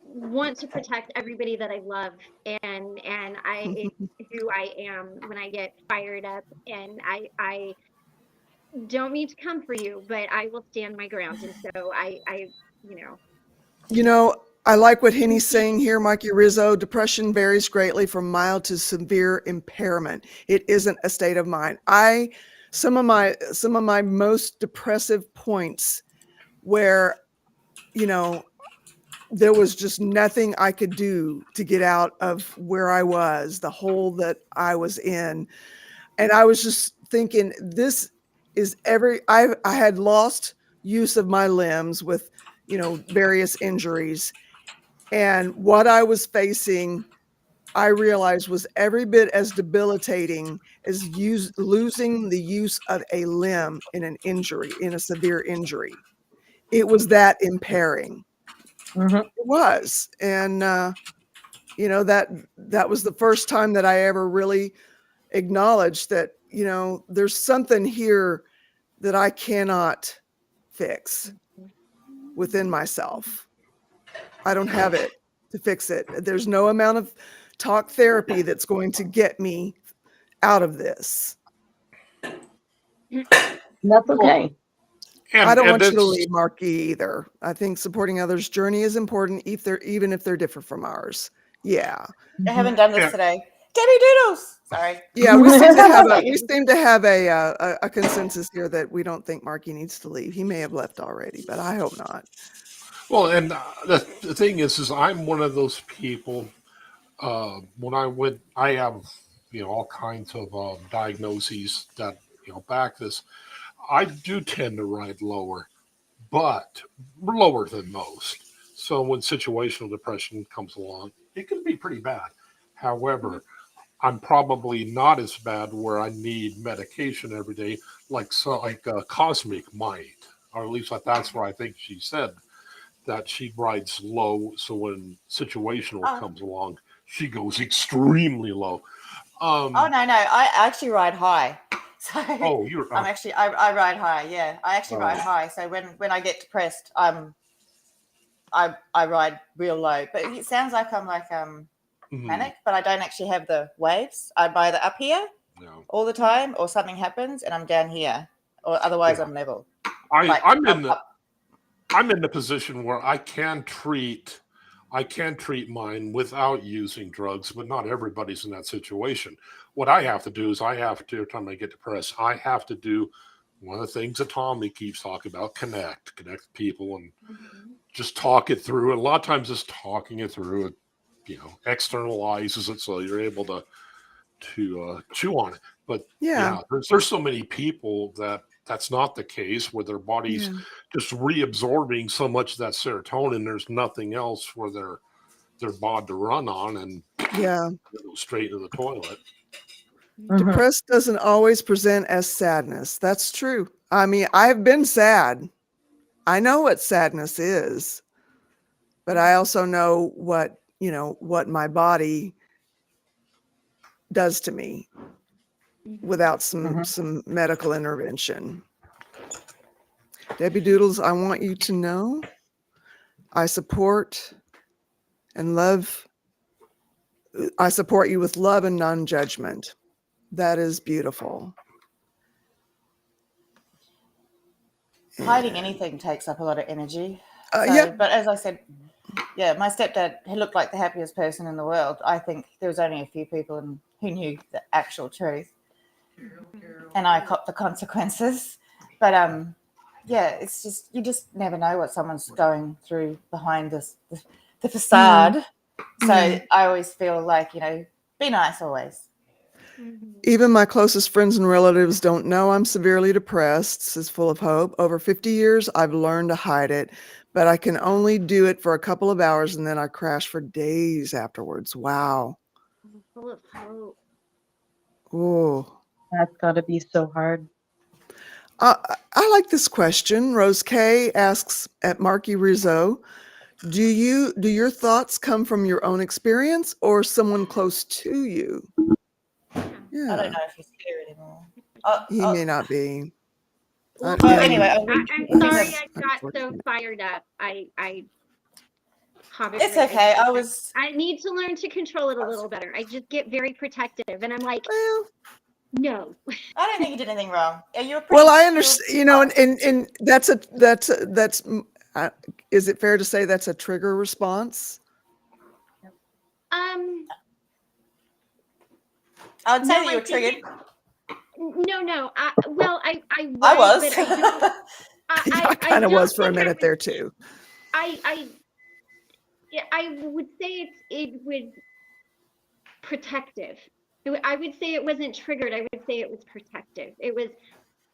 want to protect everybody that I love, and it's who I am when I get fired up, and I don't mean to come for you, but I will stand my ground. And so you know, You know, I like what Henny's saying here, Mikey Rizzo. Depression varies greatly from mild to severe impairment. It isn't a state of mind. Some of my most depressive points where, there was just nothing I could do to get out of where I was, the hole that I was in. And I was just thinking, this is I had lost use of my limbs with, various injuries. And what I was facing, I realized was every bit as debilitating as losing the use of a limb in in a severe injury. It was that impairing. Mhm. It was. And, that was the first time that I ever really acknowledged that, there's something here that I cannot fix within myself. I don't have it to fix it. There's no amount of talk therapy that's going to get me out of this. That's okay. I don't And want you to it's leave, Marky, either. I think supporting others' journey is important, even if they're different from ours. Yeah. I haven't done this Yeah. today. Debbie Doodles. Sorry. Yeah, we seem to have a consensus here that we don't think Marky needs to leave. He may have left already, but I hope not. well, and the thing is I'm one of those people. When I have all kinds of diagnoses that back this. I do tend to ride lower, but lower than most. So when situational depression comes along, it can be pretty bad. However, I'm probably not as bad where I need medication every day, like Cosmic might, or at least that's where I think she said that she rides low. So when situational Oh, comes along, she goes extremely low. oh Um, no, I actually ride high. So oh, you're I'm actually I ride high. Yeah, I actually ride Oh. high. So when I get depressed, I ride real low. But it sounds like I'm like manic, but I don't actually have the waves. I'm either up here no. all the time, or something happens and I'm down here, or otherwise Yeah. I'm level. I Like I'm up, in the up. I'm in the position where I can treat mine without using drugs, but not everybody's in that situation. What I have to do is every time I get depressed, I have to do one of the things that Tommy keeps talking about, connect with people and just talk it through. And a lot of times just talking it through it, externalizes it so you're able to chew on it. But Yeah. there's so many people that's not the case, where their body's Yeah. just reabsorbing so much of that serotonin. There's nothing else for their bod to run on, and Yeah. go straight into the toilet. Depressed doesn't always present as sadness. That's true. I mean, I've been sad. I know what sadness is, but I also know what my body does to me without some medical intervention. Debbie Doodles, I want you to know I support you with love and non-judgment. That is beautiful. Hiding anything takes up a lot of energy. Yeah. But as I said, yeah, my stepdad, he looked like the happiest person in the world. I think there was only a few people who knew the actual truth, and I copped the consequences. But yeah, it's just, you just never know what someone's going through behind the facade. So I always feel like, be nice always. Even my closest friends and relatives don't know I'm severely depressed, says Full of Hope. Over 50 years, I've learned to hide it, but I can only do it for a couple of hours and then I crash for days afterwards. Wow. Full of hope. Oh, That's got to be so hard. I like this question. Rose K asks at Marky Rizzo, do your thoughts come from your own experience or someone close to you? I Yeah, don't know if he's here anymore. he may not be. Well, Well, and anyway, I'm sorry that's I got so unfortunate. fired up. I Hobbit it's Ray, okay. I was. I need to learn to control it a little better. I just get very protective, and I'm like, Well, no. I don't think you did anything wrong. You were pretty. well, I you were understand, you know, fine. and that's is it fair to say that's a trigger response? I would say No, that you I were think triggered. No. I I was, was. but I don't. Yeah, I I kind of don't was for a think I minute was- there too. Yeah, I would say it was protective. I would say it wasn't triggered. I would say it was protective. It was,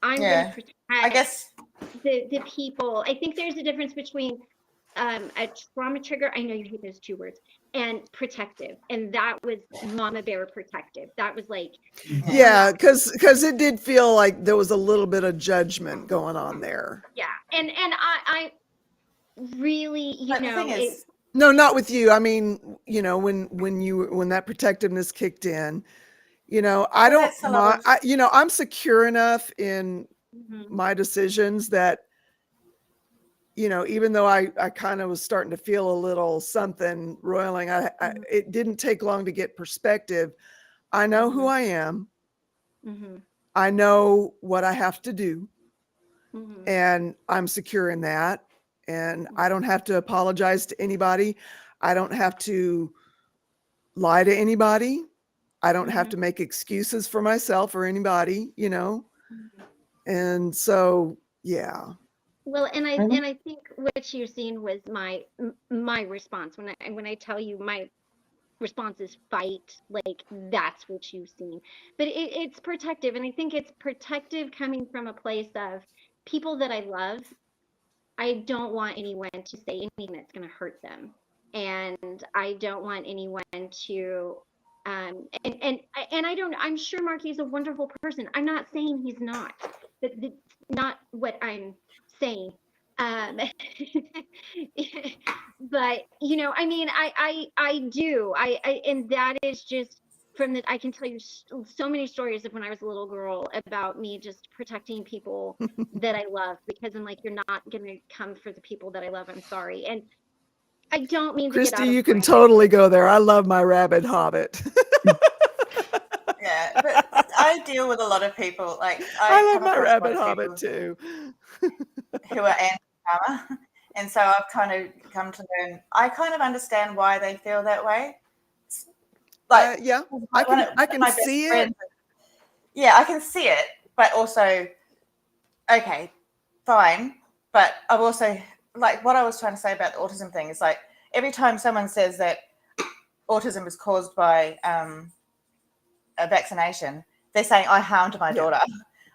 I'm going Yeah. to protect I guess. the people. I think there's a difference between a trauma trigger, I know you hate those two words, and protective. And that was Mama Bear protective. That was like, Yeah, because it did feel like there was a little bit of judgment going on there. yeah. And I really, But the thing is, No, not with you. I mean, you know, when that protectiveness kicked in, you know, I don't that's a lot mind. of. I'm secure enough in Mhm. my decisions that, you know, even though I kind of was starting to feel a little something roiling, it didn't take long to get perspective. I know who I am. Mhm. I know what I have to do, Mhm. and I'm secure in that. And I don't have to apologize to anybody. I don't have to lie to anybody. I don't have to make excuses for myself or anybody, you know? And so, yeah. Well, and I think what you're seeing was my response when I tell you my response is fight, like that's what you've seen. But it's protective, and I think it's protective coming from a place of people that I love. I don't want anyone to say anything that's going to hurt them, and I don't want anyone to and I don't. I'm sure Marky's a wonderful person. I'm not saying he's not. That's not what I'm saying. Um, but you know, I mean, I do. And that is just from the. I can tell you so many stories of when I was a little girl about me just protecting people that I love, because I'm like, you're not going to come for the people that I love. I'm sorry. And I don't mean to get Christy, out of you can line. totally go there. I love my rabid hobbit. Yeah, but I deal with a lot of people. Like I love come my across a lot rabid of hobbit people too. who are anti-karma, and so I've kind of come to learn. I kind of understand why they feel that way. Like, Yeah, I I can my best see it. friends. Yeah, I can see it, but also, okay, fine. But I've also, like, what I was trying to say about the autism thing is like every time someone says that autism is caused by a vaccination, they're saying I harmed my daughter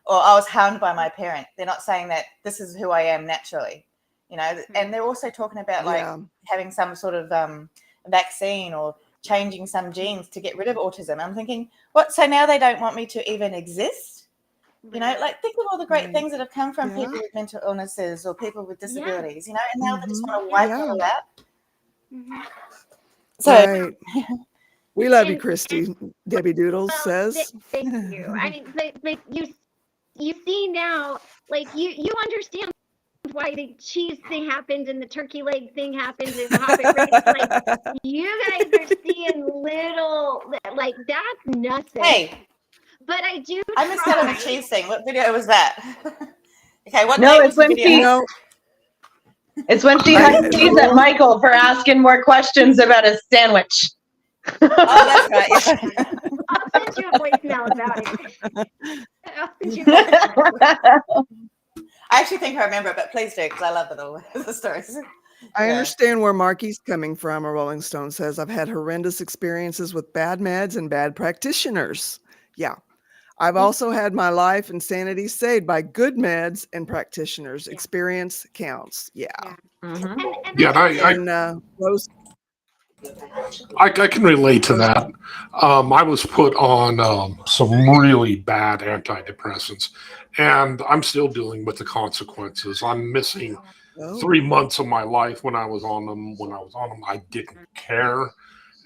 or I was harmed by my parent. They're not saying that this is who I am naturally, you know. And they're also talking about like having some sort of vaccine or changing some genes to get rid of autism. I'm thinking, what? So now they don't want me to even exist? You know, like think of all the great things that have come from people with mental illnesses or people with disabilities, you know, and now they just want to wipe it all out. So we love you, Christy. Debbie Doodles says. Thank you. I mean, but you see now, like you understand why the cheese thing happened and the turkey leg thing happened and Hobbit Race. Like you guys are seeing little, like that's nothing. Hey, but I do. I missed out on the cheese thing. What video was that? Okay, what No, day it's was the when video? she. It's when she hugged cheese at Michael for asking more questions about his sandwich. Oh, that's right. Yeah. I'll send you a voicemail about it. I'll send you a voicemail. I actually think I remember it, but please do because I love it all the stories. I understand where Marky's coming from. A Rolling Stone says, I've had horrendous experiences with bad meds and bad practitioners. Yeah. I've also had my life and sanity saved by good meds and practitioners. Experience counts. Yeah. Rose, I can relate to that. I was put on some really bad antidepressants, and I'm still dealing with the consequences. I'm missing 3 months of my life when I was on them. When I was on them, I didn't care,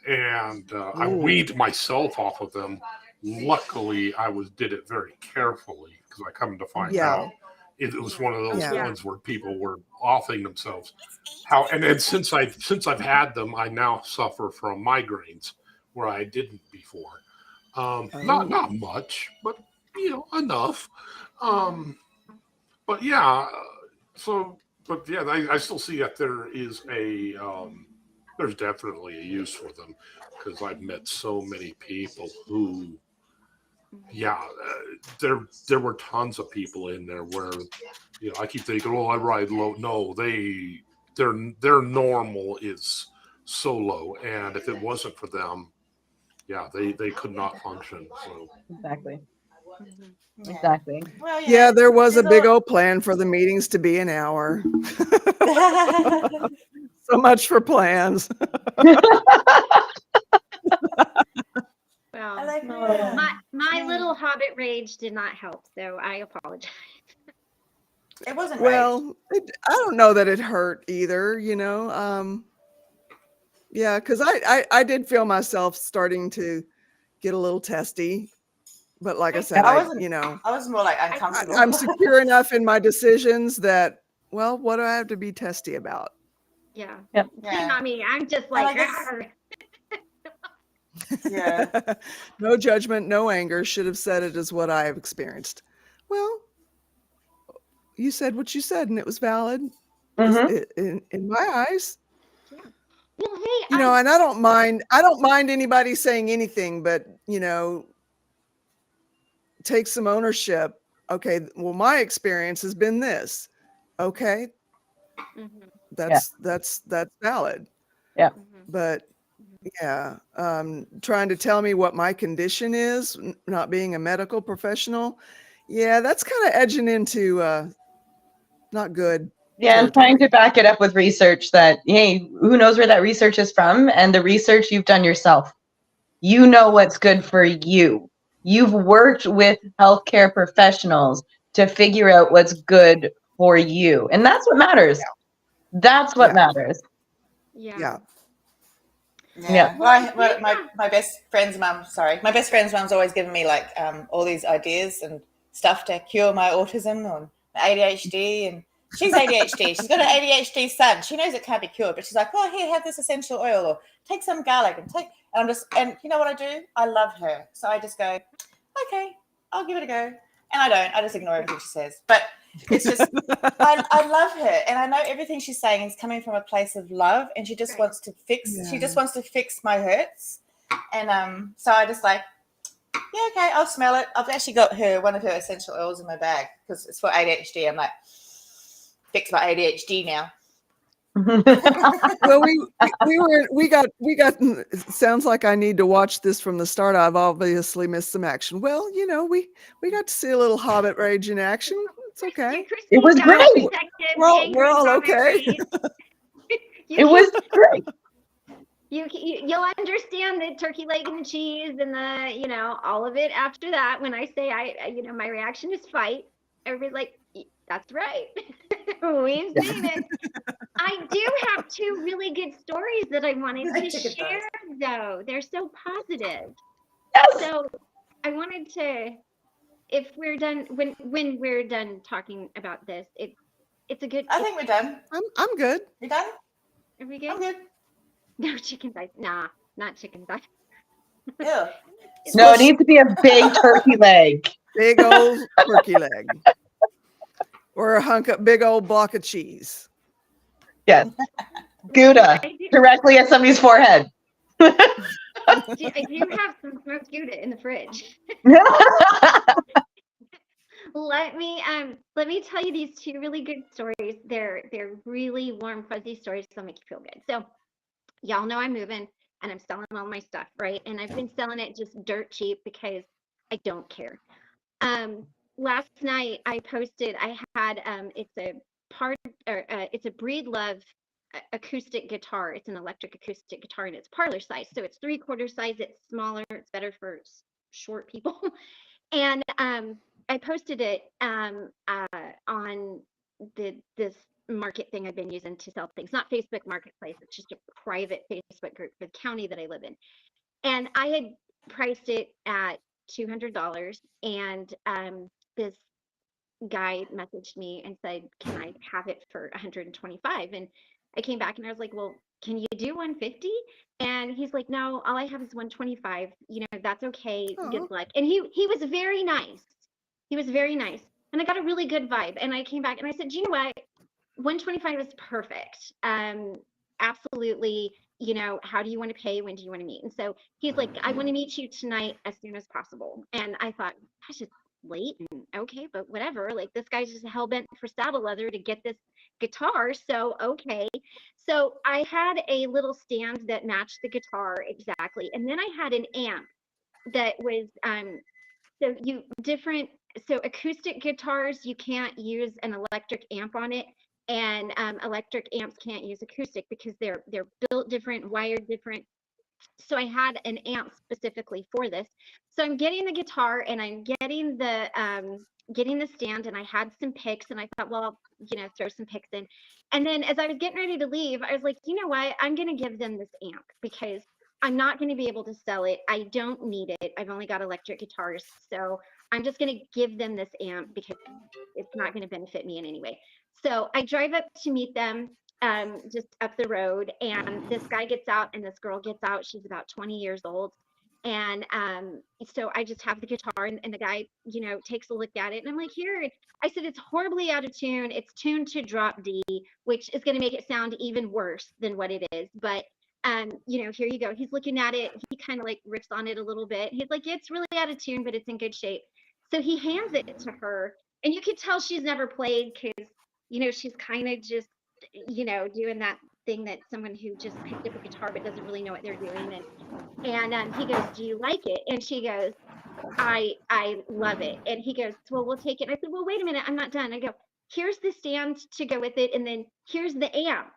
and I weaned myself off of them. Luckily, I did it very carefully because I come to find out It was one of those Yeah. ones where people were offing themselves. How and then since I've had them, I now suffer from migraines where I didn't before. Not much, but enough. But yeah, so but yeah, I still see that there is there's definitely a use for them because I've met so many people who there were tons of people in there where I keep thinking, oh, I ride low. No, their normal is so low, and if it wasn't for them, they could not function. So Exactly. Mhm. Exactly. Well, Yeah, there was a there's big all- old plan for the meetings to be an hour. So much for plans. I Well, like my little hobbit rage did not help, so I apologize. it wasn't rage. Well, I don't know that it hurt either, yeah, because I did feel myself starting to get a little testy, but like I said, I wasn't. I I was more like uncomfortable. I'm secure enough in my decisions that, well, what do I have to be testy about? Yeah. Yep. Blame Yeah. on me. I'm just And I like, guess- "Arr." Yeah. No judgment, no anger. Should have said it as what I have experienced. Well, you said what you said, and it was valid in my eyes. Well, hey, And I don't mind anybody saying anything, but take some ownership. Okay, well, my experience has been this. Okay, mhm, that's valid. Yeah. mhm. But yeah, trying to tell me what my condition is, not being a medical professional, yeah, that's kind of edging into not good. Yeah, and trying to territory. back it up with research that, hey, who knows where that research is from? And the research you've done yourself. You know what's good for you. You've worked with healthcare professionals to figure out what's good for you. And that's what matters. That's what Yeah. matters. Yeah. Yeah. Yeah. Well, my best friend's mum. Sorry, my best friend's mum's always given me like all these ideas and stuff to cure my autism or ADHD, and she's ADHD. She's got an ADHD son. She knows it can't be cured, but she's like, "Oh, here, have this essential oil, or take some garlic and take." And you know what I do? I love her, so I just go, "Okay, I'll give it a go," and I don't. I just ignore everything she says, but. It's just I love her, and I know everything she's saying is coming from a place of love, and she just wants to fix. She just wants to fix my hurts, and so I just like, yeah, okay, I'll smell it. I've actually got one of her essential oils in my bag because it's for ADHD. I'm like, fix my ADHD now. Well, we got. Sounds like I need to watch this from the start. I've obviously missed some action. Well, we got to see a little Hobbit rage in action. It's okay. It was great. We're all okay. It was great. You'll understand the turkey leg and the cheese and the all of it after that. When I say my reaction is fight, everybody's like, that's right. We've seen it. I do have two really good stories that I wanted to share, though. They're so positive. Yes. So I wanted to, if we're done, when we're done talking about this, it's a good. I think we're done. I'm good. You done? Are we good? I'm good. No chicken thighs. Nah, not chicken thighs. Yeah. No, it needs to be a big turkey leg. Big old turkey leg. Or a big old block of cheese. Yes. Gouda directly at somebody's forehead. I do have some smoked Gouda in the fridge. Let me tell you these two really good stories. They're really warm, fuzzy stories, so make you feel good. So y'all know I'm moving and I'm selling all my stuff, right? And I've been selling it just dirt cheap because I don't care. Last night I posted, I had it's a Breedlove acoustic guitar. It's an electric acoustic guitar and it's parlor size. So it's 3/4 size, it's smaller, it's better for short people. And I posted it on this market thing I've been using to sell things, not Facebook Marketplace. It's just a private Facebook group for the county that I live in. And I had priced it at $200, and this guy messaged me and said, can I have it for 125? And I came back and I was like, well, can you do 150? And he's like, no, all I have is 125. That's okay. Aw. Good luck. And he was very nice. He was very nice. And I got a really good vibe. And I came back and I said, you know what? 125 is perfect. Absolutely. How do you want to pay? When do you want to meet? And so he's like, I want to meet you tonight as soon as possible. And I thought, gosh, it's late and okay, but whatever. Like, this guy's just hell bent for saddle leather to get this guitar. So, okay. So I had a little stand that matched the guitar exactly. And then I had an amp that was, so acoustic guitars, you can't use an electric amp on it. And electric amps can't use acoustic because they're built different, wired different. So I had an amp specifically for this. So I'm getting the guitar and I'm getting the stand, and I had some picks, and I thought, well, I'll, throw some picks in. And then as I was getting ready to leave, I was like, you know what? I'm going to give them this amp because I'm not going to be able to sell it. I don't need it. I've only got electric guitars. So I'm just going to give them this amp because it's not going to benefit me in any way. So I drive up to meet them, just up the road, and this guy gets out and this girl gets out. She's about 20 years old. And so I just have the guitar, and the guy, takes a look at it, and I'm like, here. I said, it's horribly out of tune. It's tuned to drop D, which is going to make it sound even worse than what it is. But here you go. He's looking at it. He kind of like rips on it a little bit. He's like, it's really out of tune, but it's in good shape. So he hands it to her, and you can tell she's never played because, she's kind of just, doing that thing that someone who just picked up a guitar but doesn't really know what they're doing. And he goes, do you like it? And she goes, I love it. And he goes, well, we'll take it. And I said, well, wait a minute, I'm not done. I go, here's the stand to go with it, and then here's the amp.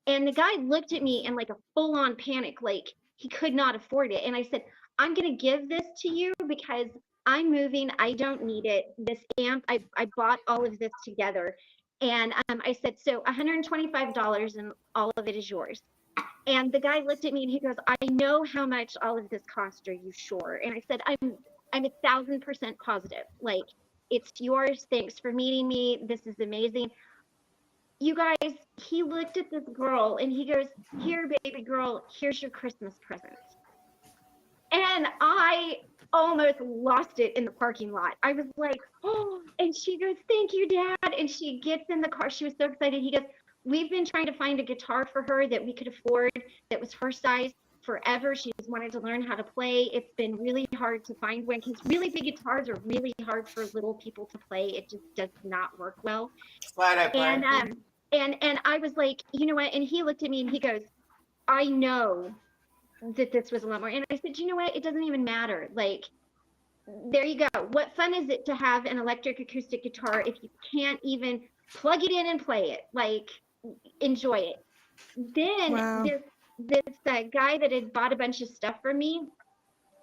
And the guy looked at me in like a full-on panic, like he could not afford it. And I said, I'm going to give this to you because I'm moving. I don't need it. This amp, I bought all of this together. And I said, so $125 and all of it is yours. And the guy looked at me and he goes, I know how much all of this cost. Are you sure? And I said, I'm 1,000% positive. Like, it's yours. Thanks for meeting me. This is amazing. You guys, he looked at this girl and he goes, here, baby girl, here's your Christmas present. And I almost lost it in the parking lot. I was like, oh, and she goes, thank you, Dad. And she gets in the car. She was so excited. He goes, we've been trying to find a guitar for her that we could afford that was her size forever. She's wanted to learn how to play. It's been really hard to find one because really big guitars are really hard for little people to play. It just does not work well. Slide up, And I was like, you know what? And he looked at me and he goes, I know that this was a lot more. And I said, you know what? It doesn't even matter. Like, there you go. What fun is it to have an electric acoustic guitar if you can't even plug it in and play it? Like, enjoy it. Then Wow. this guy that had bought a bunch of stuff from me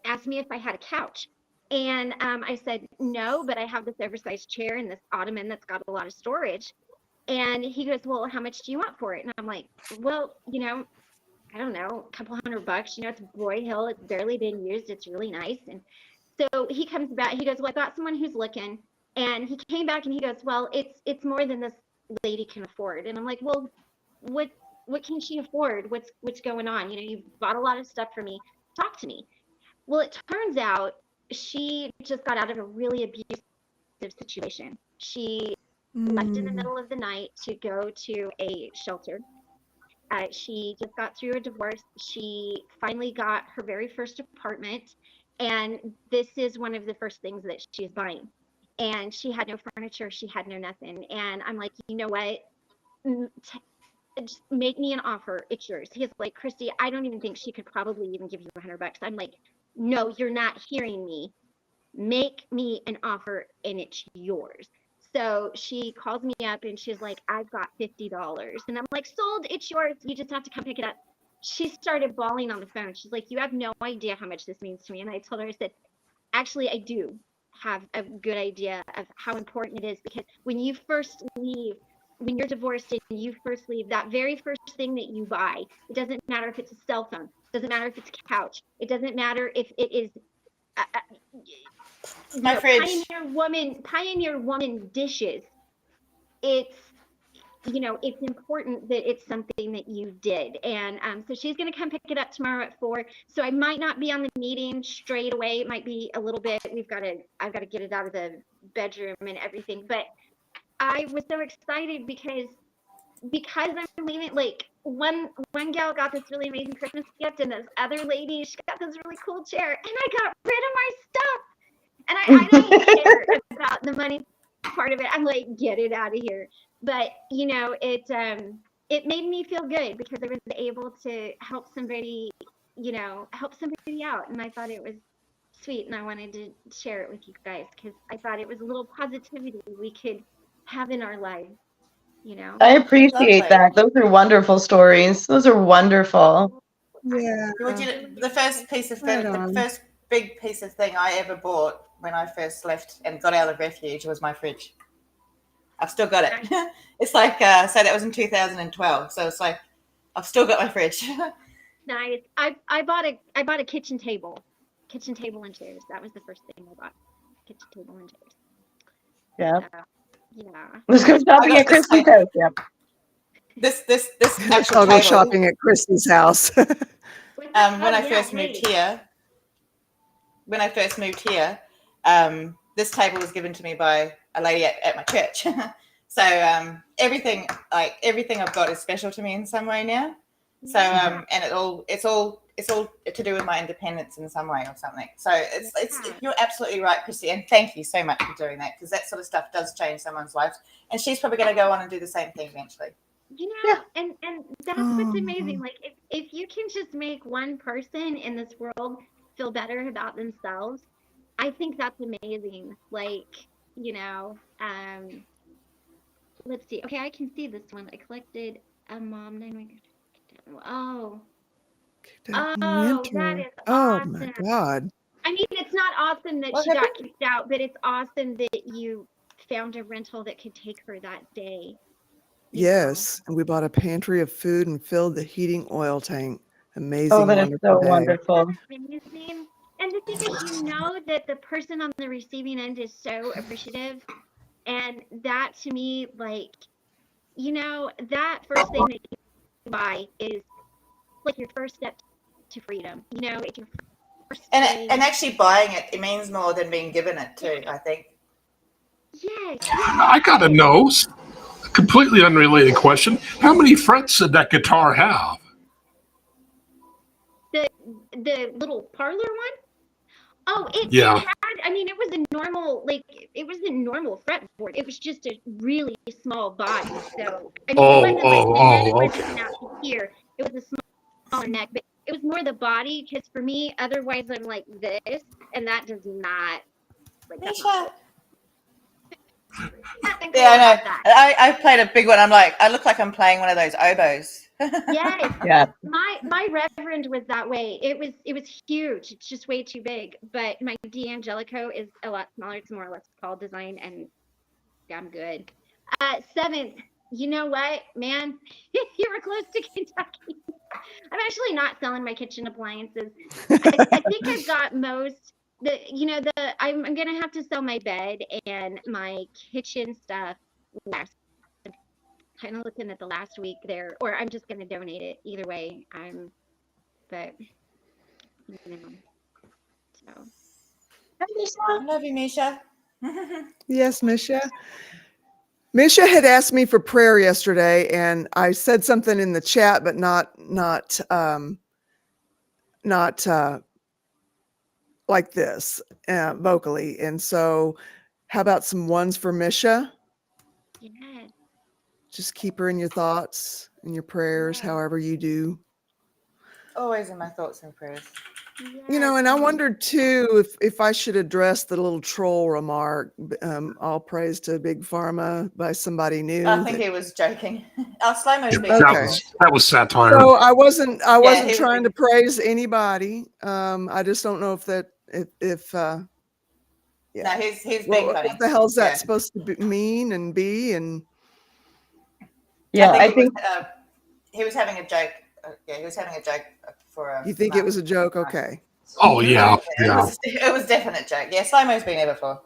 asked me if I had a couch. And I said, no, but I have this oversized chair and this ottoman that's got a lot of storage. And he goes, well, how much do you want for it? And I'm like, well, I don't know, a couple $100. It's Roy Hill. It's barely been used. It's really nice. And so he comes back. He goes, well, I got someone who's looking. And he came back and he goes, well, it's more than this lady can afford. And I'm like, well, what can she afford? What's going on? You've bought a lot of stuff for me. Talk to me. Well, it turns out she just got out of a really abusive situation. She left in the middle of the night to go to a shelter. She just got through a divorce. She finally got her very first apartment, and this is one of the first things that she's buying. And she had no furniture. She had no nothing. And I'm like, you know what? Just make me an offer. It's yours. He's like, Christy, I don't even think she could probably even give you $100. I'm like, no, you're not hearing me. Make me an offer and it's yours. So she calls me up and she's like, I've got $50. And I'm like, sold, it's yours. You just have to come pick it up. She started bawling on the phone. She's like, you have no idea how much this means to me. And I told her, I said, actually, I do have a good idea of how important it is, because when you first leave, when you're divorced and you first leave, that very first thing that you buy, it doesn't matter if it's a cell phone, it doesn't matter if it's a couch, it doesn't matter if it is My fridge. Pioneer woman dishes. It's, it's important that it's something that you did. And so she's going to come pick it up tomorrow at 4. So I might not be on the meeting straight away. It might be a little bit. I've got to get it out of the bedroom and everything. But I was so excited because I'm leaving. Like one gal got this really amazing Christmas gift, and this other lady, she got this really cool chair, and I got rid of my stuff. And I don't care about the money part of it. I'm like, get it out of here. But it made me feel good because I was able to help somebody out, and I thought it was sweet, and I wanted to share it with you guys because I thought it was a little positivity we could have in our lives. I appreciate Lovely. that. Those are wonderful stories. Those are wonderful. Yeah. The first piece of Right the on. first big piece of thing I ever bought when I first left and got out of refuge was my fridge. I've still got it. It's like so that was in 2012. So it's like I've still got my fridge. Nice. I bought a kitchen table and chairs. That was the first thing I bought. Kitchen table and chairs. Yeah. Yeah. Let's go shopping at Christie's house. Yeah. This Let's actual all go table. shopping at Christy's house. When I first moved here, this table was given to me by a lady at my church. So everything I've got is special to me in some way now. So and it's all to do with my independence in some way or something. So it's you're absolutely right, Christy, and thank you so much for doing that because that sort of stuff does change someone's life, and she's probably going to go on and do the same thing eventually. And that's what's amazing. Like if you can just make one person in this world feel better about themselves, I think that's amazing. Like, let's see. Okay, I can see this one. I collected a mom 9 weeks. Oh, that is Oh awesome. my God. I mean, it's not awesome that What she got happened? kicked out, but it's awesome that you found a rental that could take her that day. Yes. And we bought a pantry of food and filled the heating oil tank. Amazing. Oh, that is so wonderful day. wonderful. Amazing. And the thing is, that the person on the receiving end is so appreciative. And that to me, like, that first thing that you buy is like your first step to freedom. It's your first And actually buying it means more than being given it too, I think. Yes. I gotta know. A completely unrelated question. How many frets did that guitar have? The little parlor one? Oh, it had, I mean, it was a normal fretboard. It was just a really small body. So, I mean, it wasn't out to here. It was a smaller neck, but it was more the body because for me, otherwise I'm like this, and that does not, like, that's not cool. Nothing cool Yeah, I about know. that. I played a big one. I look like I'm playing one of those oboes. Yes. Yeah. My reverend was that way. It was huge. It's just way too big. But my D'Angelico is a lot smaller. It's more or less called design, and I'm good. 7th, you know what, man? You were close to Kentucky. I'm actually not selling my kitchen appliances. I think I've got most. I'm gonna have to sell my bed and my kitchen stuff last. Kind of looking at the last week there, or I'm just going to donate it. Either way, but so. I love you, Misha. Yes, Misha. Misha had asked me for prayer yesterday, and I said something in the chat, but not like this vocally. And so, how about some ones for Misha? Yes. Just keep her in your thoughts and your prayers, however you do. Always in my thoughts and prayers. Yes. And I wondered too if I should address the little troll remark, all praise to Big Pharma by somebody new. I think he was joking. Slow-mo's being Okay. That was satire. So I wasn't he was trying being- to praise anybody. I just don't know if No, he's being funny. what the hell is that Yeah. supposed to mean and be? And Yeah, I it think was, he was having a joke. He was having a joke for. you think it was a joke? Okay. Oh yeah, It yeah. was definite joke. Yeah, Slimo's been there before.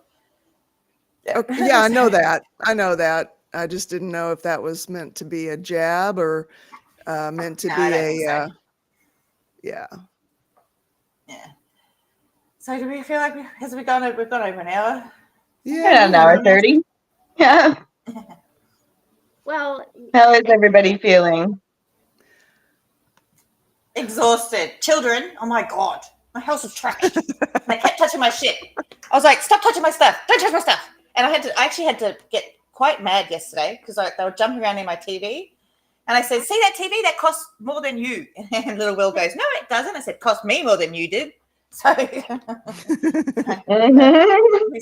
Yeah, Okay, yeah, I know that. I know that. I just didn't know if that was meant to be a jab or meant to No, I be don't think so. yeah. Yeah. So do we feel like we've gone over an hour? Yeah, An hour 30. Yeah. Well, How is everybody feeling? Exhausted. Children, oh my God. My house was trashed. And they kept touching my shit. I was like, stop touching my stuff. Don't touch my stuff. And I actually had to get quite mad yesterday because they were jumping around in my TV. And I said, see that TV? That costs more than you. And little Will goes, no, it doesn't. I said, cost me more than you did. So he's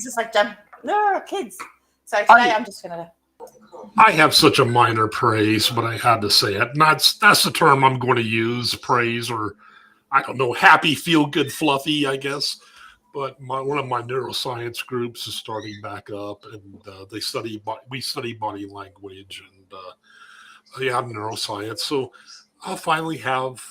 just like, no, kids. So today I'm just going to. I have such a minor praise, but I had to say it. And that's the term I'm going to use, praise, or I don't know, happy, feel good, fluffy, I guess. But one of my neuroscience groups is starting back up, and we study body language, and they have neuroscience. So I'll finally have,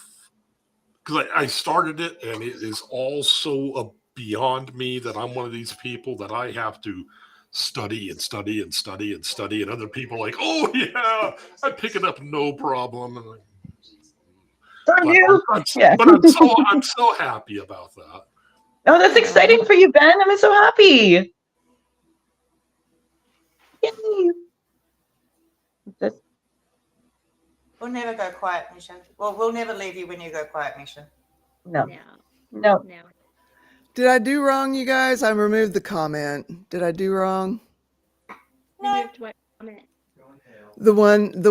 because I started it, and it is all so beyond me that I'm one of these people that I have to study and study and study and study, and other people are like, oh yeah, I pick it up no problem. And Yeah. but I'm so happy about that. Oh, that's exciting for you, Ben. I'm so happy. Yay. That's- We'll never go quiet, Misha. Well, we'll never leave you when you go quiet, Misha. No. no, No. no. Did I do wrong, you guys? I removed the comment. Did I do wrong? Removed what comment? The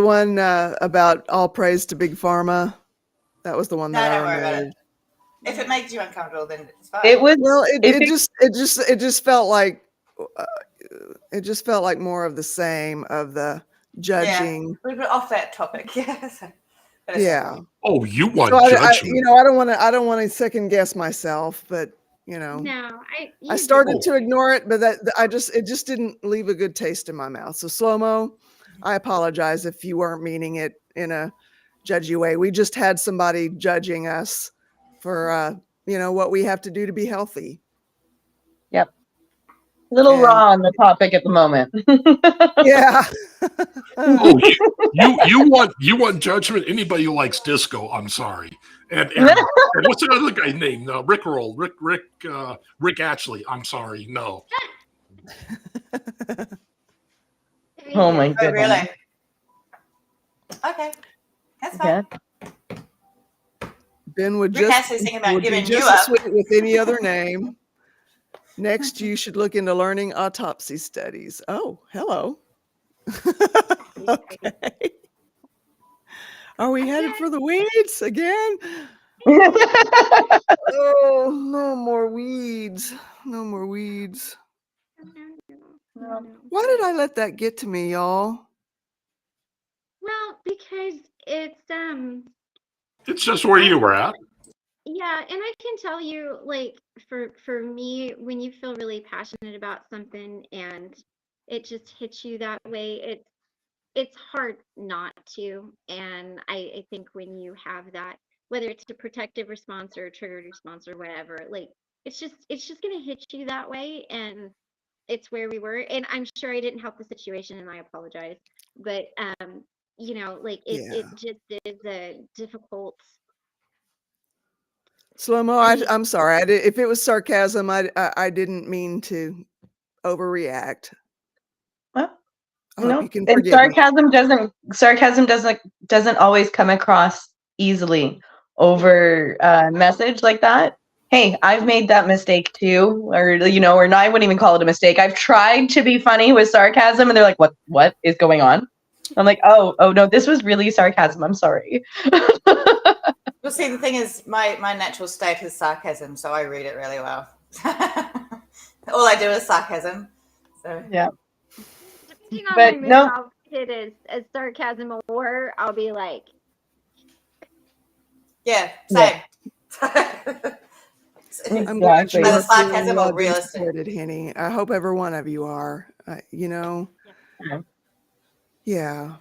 one about all praise to Big Pharma. That was the one No, that I don't worry about it. removed. If it makes you uncomfortable, then it's fine. It was Well, if it just felt like more of the same of the judging. We've been off that topic. Yes. Yeah. Oh, you want So I judgment? I don't want to second guess myself, but No, I you started didn't. to ignore it, but it just didn't leave a good taste in my mouth. So Slow-mo, I apologize if you weren't meaning it in a judgy way. We just had somebody judging us for what we have to do to be healthy. Yep. A little And- raw on the topic at the moment. Yeah. Oh, you want judgment? Anybody who likes disco, I'm sorry. And what's the other guy named? Rick Ashley. I'm sorry. No. Oh my Oh, goodness. really? Okay. That's fine. Yeah. Ben would Rick just Astley's thinking about would be giving you just as up. sweet with any other name. Next, you should look into learning autopsy studies. Oh, hello. Okay. Are we headed for the weeds again? Oh, no more weeds. No more weeds. No. Why did I let that get to me, y'all? Well, because it's It's just where you were at. yeah, and I can tell you, like, for me, when you feel really passionate about something and it just hits you that way, it's hard not to. And I think when you have that, whether it's a protective response or a triggered response or whatever, like it's just gonna hit you that way. And it's where we were. And I'm sure I didn't help the situation, and I apologize. But like Yeah. it just is a difficult. Slow-mo, I mean, I'm sorry. If it was sarcasm, I didn't mean to overreact. Well, I hope no, you can and forgive me. sarcasm doesn't always come across easily over message like that. Hey, I've made that mistake too, or or no, I wouldn't even call it a mistake. I've tried to be funny with sarcasm, and they're like, "What is going on?" I'm like, "Oh no, this was really sarcasm. I'm sorry." Well, see, the thing is, my natural state is sarcasm, so I read it really well. All I do is sarcasm. So Yeah. depending on But my mood, no. I'll hit it as sarcasm, or I'll be like, yeah, Yeah. same. I'm glad you Exactly. Either are feeling sarcasm or loved and realistic. supported, Henny. I hope every one of you are. Yeah.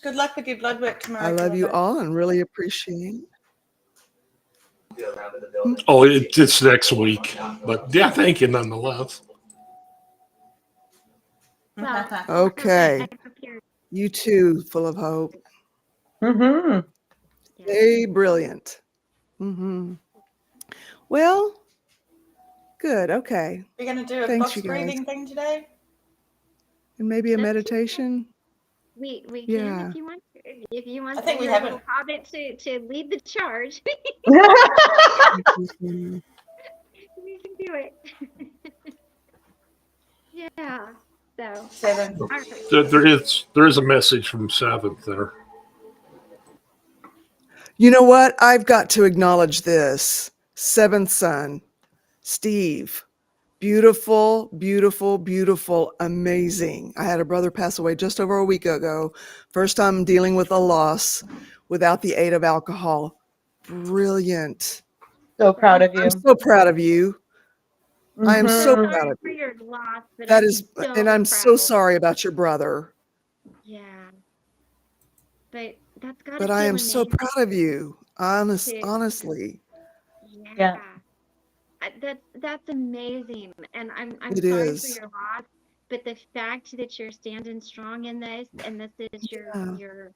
Good luck with your blood work tomorrow. I love you Columbo. all and really appreciate. Oh, it's next week. But yeah, thank you nonetheless. Well, Okay. I prepared. You too, full of hope. Mm-hmm. Stay brilliant. Well, good. Okay. We're going to do a Thanks, box you guys. breathing thing today. And maybe a That's meditation. We can Yeah. if you want. If you want I think we your little haven't. hobbit to lead the charge, Mhm. we can do it. Yeah. So, 7. all right. There is a message from Seventh there. You know what? I've got to acknowledge this. Seventh son, Steve. Beautiful, beautiful, beautiful, amazing. I had a brother pass away just over a week ago. First time dealing with a loss without the aid of alcohol. Brilliant. So proud of I'm you. so proud of you. I am so Mhm. proud Sorry of for you. your loss, but That I'm is, so and I'm so proud. sorry about your brother, Yeah. But that's got to but feel I am amazing. so proud of you. to- Honestly, Yeah. That's amazing, and I'm it sorry for is. your loss, but the fact that you're standing strong in this, and this is Yeah. your,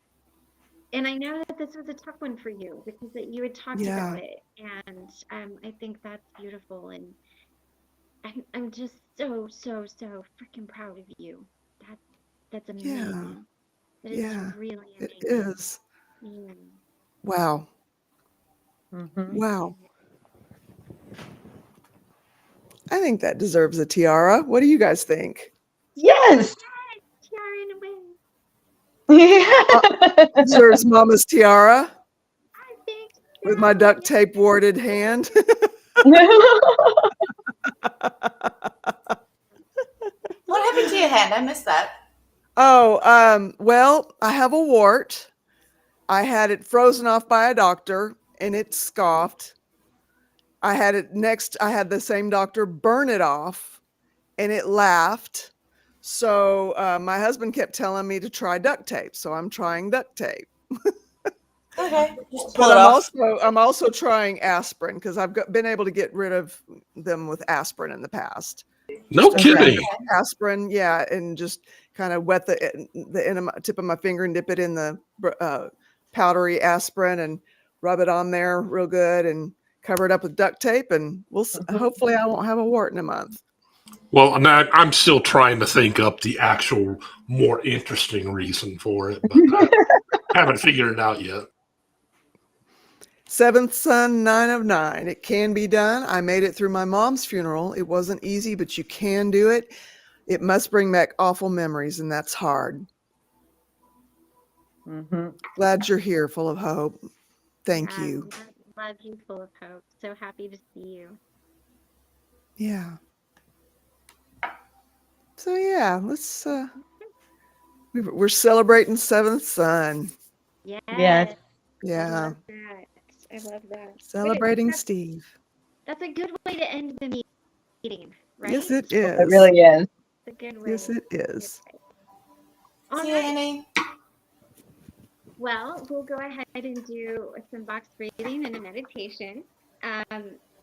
and I know that this was a tough one for you because that you had talked Yeah. about it, and I think that's beautiful, and I'm just so freaking proud of you. That's Yeah. amazing. That is Yeah. really It amazing. is. Yeah. Wow. Mhm. Wow. I think that deserves a tiara. What do you guys think? Yes. Tiara in a way. Deserves mama's tiara I think with my so. duct tape warded hand. What happened to your hand? I missed that. Well, I have a wart. I had it frozen off by a doctor and it scoffed. I had the same doctor burn it off and it laughed. So my husband kept telling me to try duct tape. So I'm trying duct tape. Okay, just pull But it off. I'm also trying asprin because been able to get rid of them with aspirin in the past. No Just kidding. aspirin, yeah, and just kind of wet the end of my tip of my finger and dip it in the powdery aspirin and rub it on there real good and cover it up with duct tape, and hopefully I won't have a wart in a month. Well, and I'm still trying to think up the actual more interesting reason for it, but I haven't figured it out yet. Seventh son, 9 of 9. It can be done. I made it through my mom's funeral. It wasn't easy, but you can do it. It must bring back awful memories, and that's hard. Mhm. Glad you're here, full of hope. Thank Yeah, you. love you, full of hope. So happy to see you. Yeah. So yeah, let's we're celebrating seventh son. Yes. Yes. Yeah. I love that. I love that. But Celebrating Steve. that's a good way to end the meeting, right? Yes, it It is. really is. It's a good way. Yes, it is. All See you, right. Annie. Well, we'll go ahead and do some box breathing and a meditation.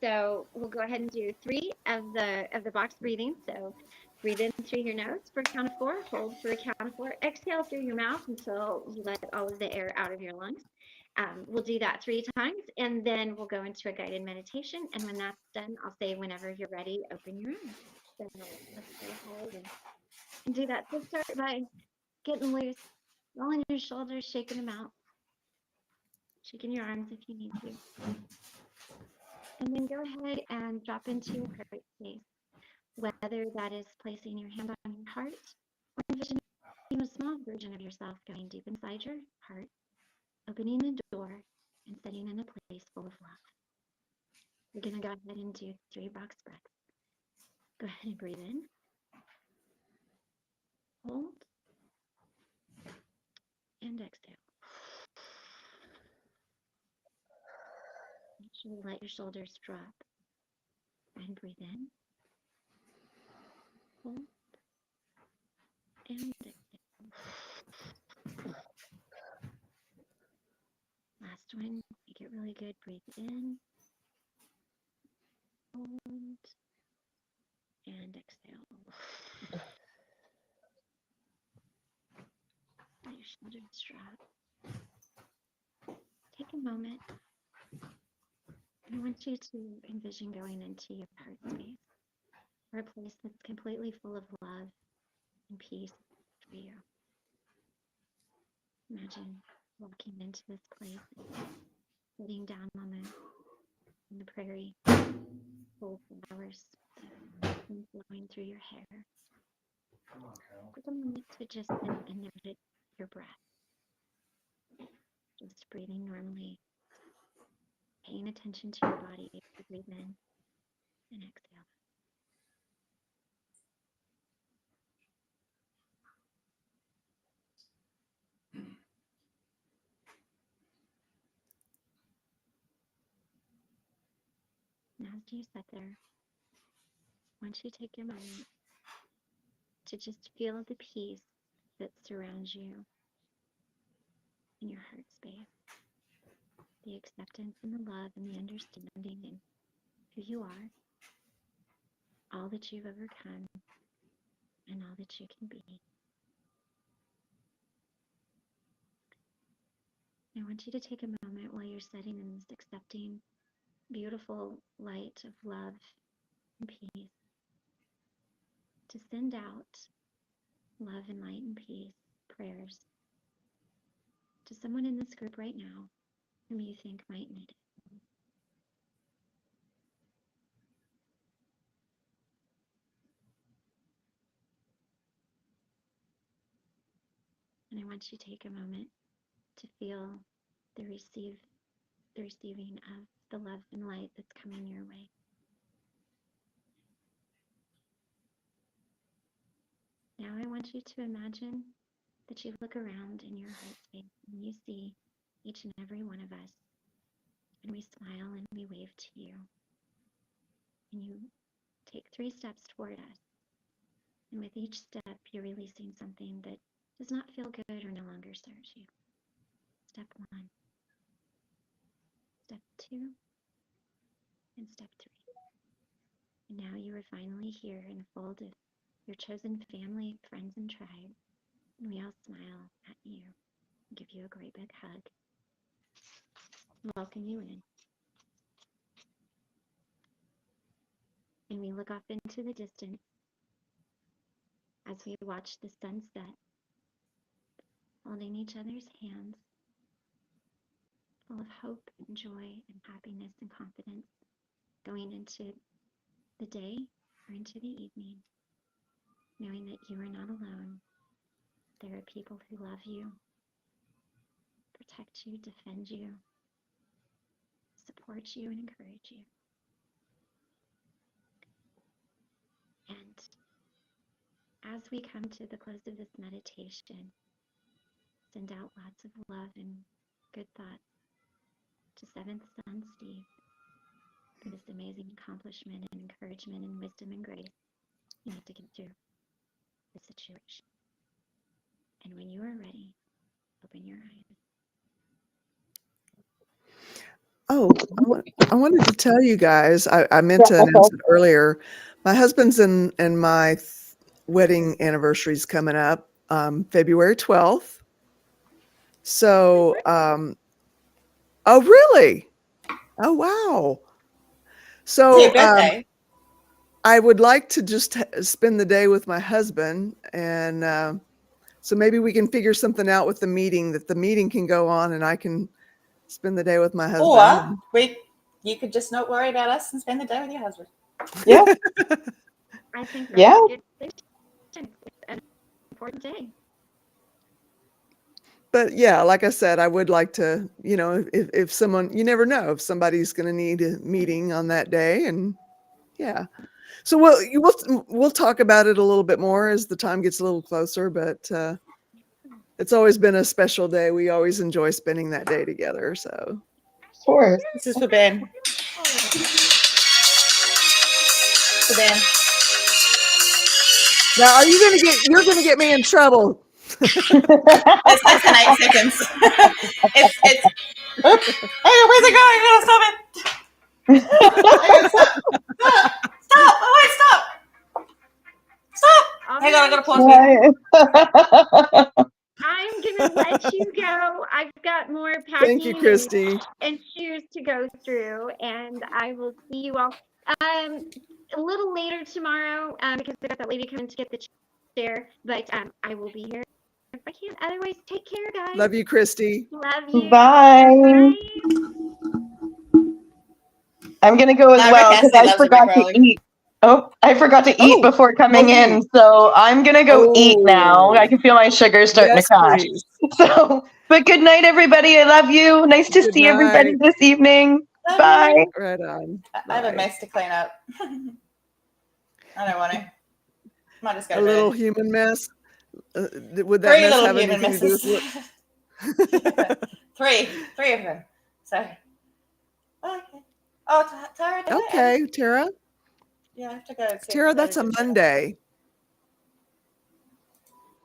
So we'll go ahead and do 3 of the box breathing. So breathe in through your nose for a count of 4, hold for a count of 4, exhale through your mouth until you let all of the air out of your lungs. We'll do that 3 times, and then we'll go into a guided meditation. And when that's done, I'll say whenever you're ready, open your eyes. So let's go ahead and do that. So start by getting loose, rolling your shoulders, shaking them out, shaking your arms if you need to. And then go ahead and drop into a perfect space, whether that is placing your hand on your heart or envisioning a small version of yourself going deep inside your heart, opening the door and sitting in a place full of love. We're going to go ahead and do 3 box breaths. Go ahead and breathe in, hold, and exhale. Make sure you let your shoulders drop. And breathe in, hold, and exhale. Last one, make it really good. Breathe in, And exhale. Let your shoulders drop. Take a moment. I want you to envision going into your heart space, or a place that's completely full of love and peace for you. Imagine walking into this place, sitting down on the prairie, full flowers, flowing through your hair. Take a moment to just sit and notice your breath. Just breathing normally, paying attention to your body as you breathe in and exhale. And as you sit there, I want you to take a moment to just feel the peace that surrounds you in your heart space, the acceptance and the love and the understanding in who you are, all that you've overcome, and all that you can be. I want you to take a moment while you're sitting in this accepting, beautiful light of love and peace to send out love and light and peace prayers to someone in this group right now whom you think might need it. And I want you to take a moment to feel the receiving of the love and light that's coming your way. Now I want you to imagine that you look around in your heart space and you see each and every one of us, and we smile and we wave to you. And you take 3 steps toward us. And with each step, you're releasing something that does not feel good or no longer serves you. Step 1, step 2, and step 3. And now you are finally here in a fold of your chosen family, friends, and tribe. And we all smile at you and give you a great big hug. Welcome you in. And we look off into the distance as we watch the sunset, holding each other's hands, full of hope and joy and happiness and confidence, going into the day or into the evening, knowing that you are not alone. There are people who love you, protect you, defend you, support you, and encourage you. And as we come to the close of this meditation, send out lots of love and good thoughts to 7th son Steve for this amazing accomplishment and encouragement and wisdom and grace you need to get through the situation. And when you are ready, open your eyes. Oh, I wanted to tell you guys, I meant to announce it earlier. My husband's and my wedding anniversary is coming up February 12th. So, oh, really? Oh, wow. So, Your birthday. I would like to just spend the day with my husband. And so maybe we can figure something out with the meeting, that the meeting can go on and I can spend the day with my husband. Or you could just not worry about us and spend the day with your husband. Yeah. I think that's Yeah. a good decision. It's an important day. But yeah, like I said, I would like to, if someone, you never know if somebody's going to need a meeting on that day. And yeah, so we'll talk about it a little bit more as the time gets a little closer, but it's always been a special day. We always enjoy spending that day together. So Of course. This is for Ben. For Ben. now you're going to get me in trouble. It's less than 8 seconds. it's. Oh, where's it going? Oh, stop it. Stop! Oh, wait, stop! Stop! Hang on, I gotta pause it. I'm gonna let you go. I've got more Thank you, packing Christy. and shoes to go through, and I will see you all a little later tomorrow because I got that lady coming to get the chair. But I will be here if I can. Otherwise, take care, guys. Love you, Christy. Love you. Bye. Bye. I'm gonna go as No, well Rick because Astley I loves a forgot to Rickroll. eat. Oh, I forgot to eat Oh, before coming oh, in, so I'm gonna go eat now. oh, I can feel my sugar starting yes, to crash. please. So, but good night, everybody. I love you. Nice to Good see everybody night. this evening. Love Bye. you. Right on. I have a Bye. mess to clean up. I don't want to. Might just go A to little bed. human mess. Would that 3 mess little have human anything to do messes. with what? three of them. So, okay. Oh, Tara, did I edit? Okay, Tara. Yeah, I have to go. And see if Tara, I've that's a edited that. Monday.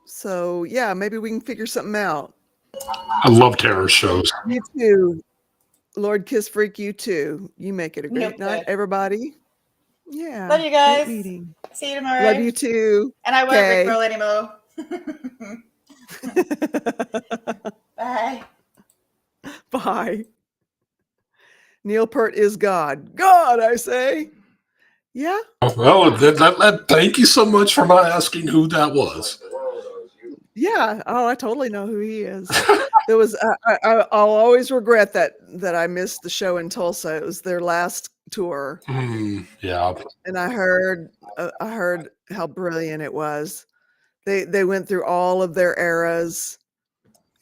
So yeah, maybe we can figure something out. I love terror shows. You too. Lord Kiss Freak, you too. You make it a great Milk night, Dud. everybody. Yeah. Love you guys. Great meeting. See you tomorrow. Love you too. And I won't Okay. Rickroll anymore. Bye. Bye. Neil Peart is God. God, I say. Yeah. Well, thank you so much for not asking who that was. Yeah. Oh, I totally know who he is. There was. I'll always regret that I missed the show in Tulsa. It was their last tour, Yeah. and I heard how brilliant it was. They went through all of their eras.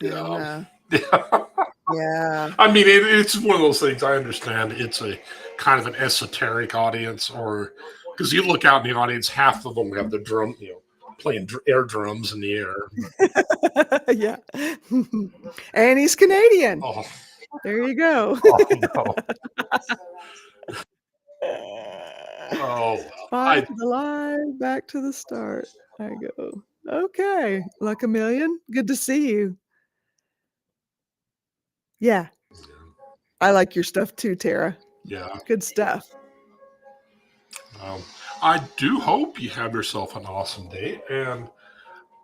And, yeah. I mean, it's one of those things. I understand it's a kind of an esoteric audience, or because you look out in the audience, half of them have the drum, playing air drums in the air. Yeah. And he's Canadian. Oh, There you go. oh no. Oh, Back to the live, back to the start. I go. Okay. Like a million. Good to see you. Yeah. I like your stuff too, Tara. yeah. Good stuff. I do hope you have yourself an awesome day. And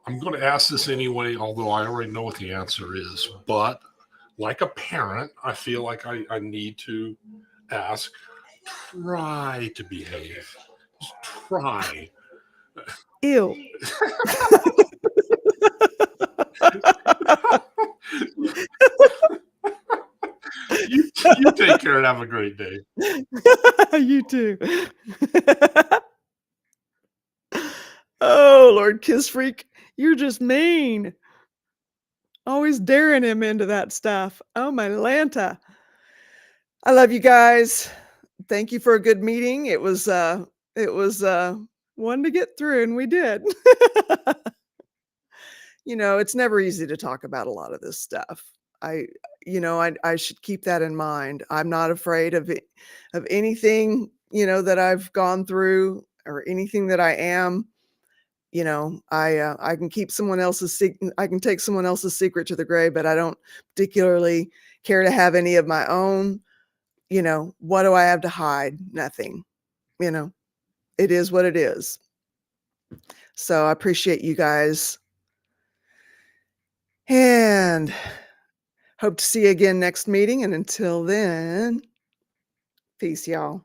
I'm going to ask this anyway, although I already know what the answer is. But like a parent, I feel like I need to ask, try to behave. Just try. Ew. You take care and have a great day. You too. Oh, Lord Kiss Freak, you're just mean. Always daring him into that stuff. Oh, my Lanta. I love you guys. Thank you for a good meeting. It was one to get through, and we did. It's never easy to talk about a lot of this stuff. I should keep that in mind. I'm not afraid of anything, that I've gone through or anything that I am. I can keep someone else's I can take someone else's secret to the grave, but I don't particularly care to have any of my own. What do I have to hide? Nothing. It is what it is. So I appreciate you guys. And hope to see you again next meeting. And until then, peace, y'all.